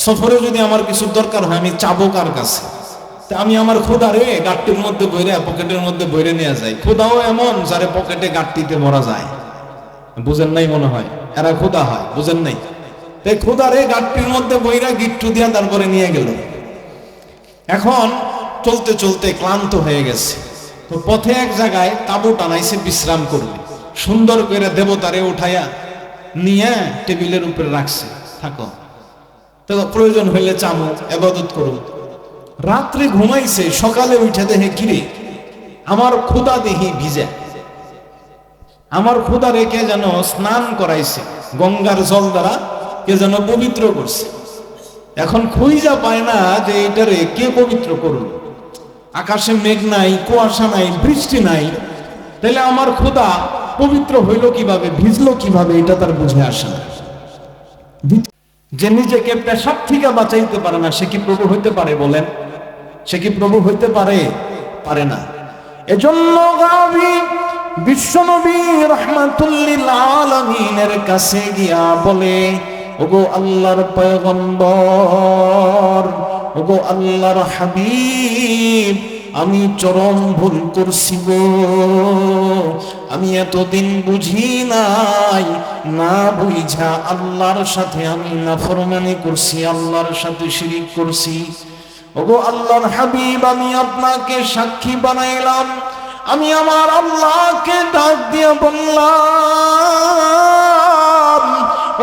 সফরে যদি আমার কিছু দরকার হয়, আমি চাবো কার কাছে? তা আমি আমার খোদারে গাড়ির মধ্যে বইরে, পকেটের মধ্যে বইরে নিয়ে যাই। খোদাও এমন যারে পকেটে গাড়িতে মরা যায়। বুঝেন নাই মনে হয়, এরা খোদা হয়, বুঝেন নাই? তাই খোদারে গাড়ির মধ্যে বইরা গিট্টু দিয়া তারপরে নিয়ে গেল। এখন চলতে চলতে ক্লান্ত হয়ে গেছে, তো পথে এক জায়গায় তাঁবু টানাইছে বিশ্রাম করবে। সুন্দর করে দেবতারে উঠাইয়া নিয়ে টেবিলের উপরে রাখছে, থাকো, তো প্রয়োজন হইলে চামো, ইবাদত করো। রাত্রে ঘুমাইছে, সকালে উঠে দেখে কিরে আমার খোদা দেহি ভিজা। আমার খোদা রেখে যেন স্নান করাইছে, গঙ্গার জল দ্বারা কে যেন পবিত্র করছে। এখন খুঁজা পায় না যে এটারে কে পবিত্র করল। আকাশে মেঘ নাই, কুয়াশা নাই, বৃষ্টি নাই, তাহলে আমার খোদা পবিত্র হইল কিভাবে, ভিজলো কিভাবে, এটা তার বুঝে আসে না। যে নিজেকে পেশাব থেকে বাঁচাইতে পারে না, সে কি প্রভু হইতে পারে? বলেন, সে কি প্রভু হইতে পারে? পারে না। এজন্য গাবি বিশ্বনবী রাহমাতুল লিল আলামিনের কাছে গিয়া বলে, ওগো আল্লাহর পয়গম্বর, ওগো আল্লাহর হাবিব, আমি চরম ভুল করছি গো। আমি এতদিন বুঝি নাই, না বুঝা আল্লাহর সাথে আমি নাফরমানি করছি, আল্লাহর সাথে শিরিক করছি। ওগো আল্লাহর হাবিব, আমি আপনাকে সাক্ষী বানাইলাম। আমি আমার আল্লাহকে ডাক দিয়ে বললাম,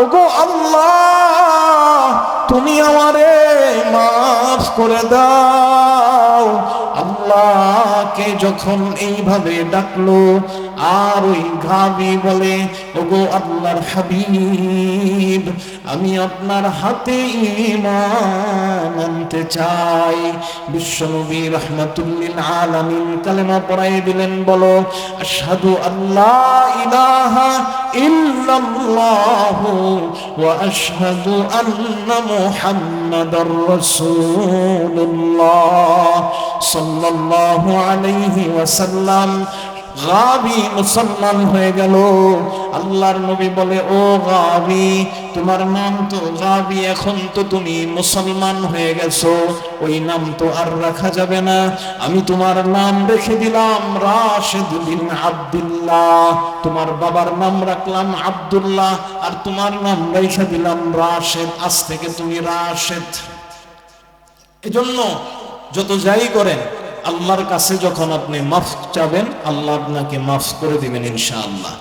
ওগো আল্লাহ, তুমি আমারে মাফ করে দাও। আল্লাহকে যখন এইভাবে ডাকলো, আর ওই গাবি বলে, ওগো আল্লাহর হাবিব, আমি আপনার হাতে ঈমান আনতে চাই। বিশ্বনবী রাহমাতুল্লিল আলামিন কালেমা পড়াই দিলেন, বলো আশহাদু আল্লা ইলাহা ইল্লাল্লাহু ওয়া আশহাদু আন্না মুহাম্মাদার রাসূলুল্লাহ সাল্লাল্লাহু আলাইহি ওয়াসাল্লাম। গাবি মুসলমান হয়ে গেল। আল্লাহর নবী বলে, ও গাবি, তোমার নাম তো গাবি, এখন তো তুমি মুসলমান হয়ে গেছো, ওই নাম তো আর রাখা যাবে না। আমি তোমার নাম রেখে দিলাম রাশেদ বিন আব্দুল্লাহ। তোমার বাবার নাম রাখলাম আব্দুল্লাহ, আর তোমার নাম রেখে দিলাম রাশেদ। আজ থেকে তুমি রাশেদ। এজন্য যত যাই করেন, আল্লাহর কাছে যখন আপনি মাফ চাবেন, আল্লাহ আপনাকে মাফ করে দিবেন ইনশাআল্লাহ।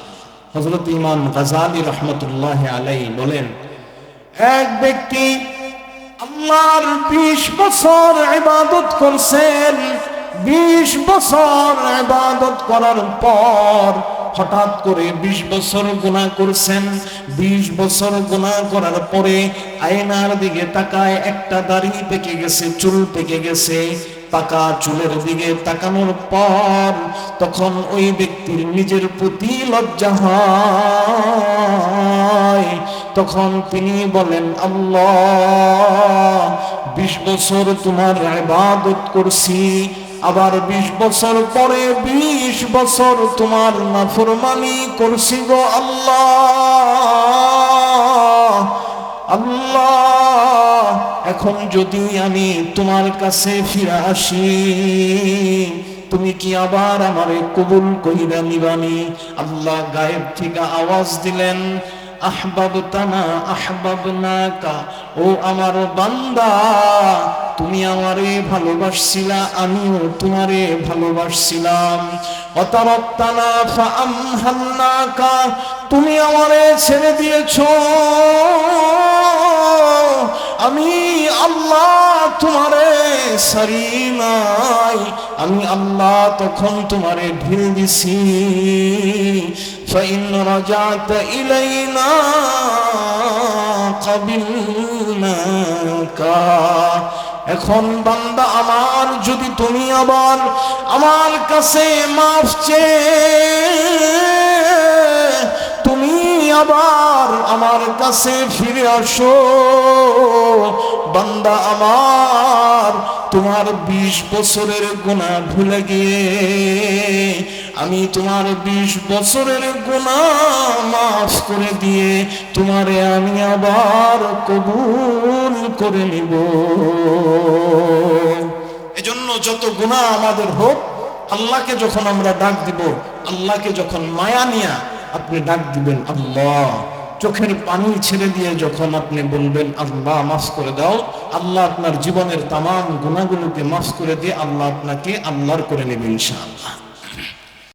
হযরত ইমাম গাযালী রাহমাতুল্লাহি আলাইহি বলেন, এক ব্যক্তি আল্লাহর 20 বছর ইবাদত করছেন। 20 বছর ইবাদত করার পর হঠাৎ করে 20 বছর গুনাহ করছেন। 20 বছর গুনাহ করার পরে আয়নার দিকে তাকায়, একটা দাড়ি পেকে গেছে, চুল পেকে গেছে। পাকা চুলের দিকে তাকানোর পর তখন ওই ব্যক্তির নিজের প্রতি লজ্জা হয়। তখন তিনি বলেন, আল্লাহ, 20 বছর তোমার ইবাদত করছি, আবার 20 বছর পরে 20 বছর তোমার নাফরমানি করছি গো আল্লাহ। আল্লাহ, এখন যদি আমি তোমার কাছে ফিরে আসি, তুমি কি আবার আমারে কবুল কইরা নিবানি? আল্লাহ গায়েব থেকে আওয়াজ দিলেন, আহবাবতানা আহবাবনাকা, ও আমার বান্দা, তুমি আমারে ভালোবাসছিলা, আমিও তোমারে ভালোবাসছিলাম। অতারাক্তানা ফাআমহালনাকা, তুমি আমারে ছেড়ে দিয়েছো, আমি আল্লাহ তোমারে ছাড়ি নাই। আমি আল্লাহ তখন তোমারে ঢিল দিছি। ফাইন রাজাতা ইলাইনা কাবিলনাকা, এখন বান্দা আমার, যদি তুমি আবার আমার কাছে মাফ চেয়ে তুমি আবার আমার কাছে ফিরে আসো, বান্দা আমার, তোমার 20 বছরের গুনাহ ভুলে গিয়ে আমি তোমার 20 বছরের গুনাহ মাফ করে দিয়ে তোমারে আমি আবার কবুল করে নিব। এজন্য যত গুনাহ আমাদের হোক, আল্লাহকে যখন আমরা ডাক দিব, আল্লাহকে যখন মায়া নিয়া আপনি ডাক দিবেন আল্লাহ, চোখের পানি ছেড়ে দিয়ে যখন আপনি বলবেন আল্লাহ মাফ করে দাও, আল্লাহ আপনার জীবনের তামাম গুনাহগুলোকে মাফ করে দিয়ে আল্লাহ আপনাকে আল্লাহর করে নেবেন ইনশাআল্লাহ।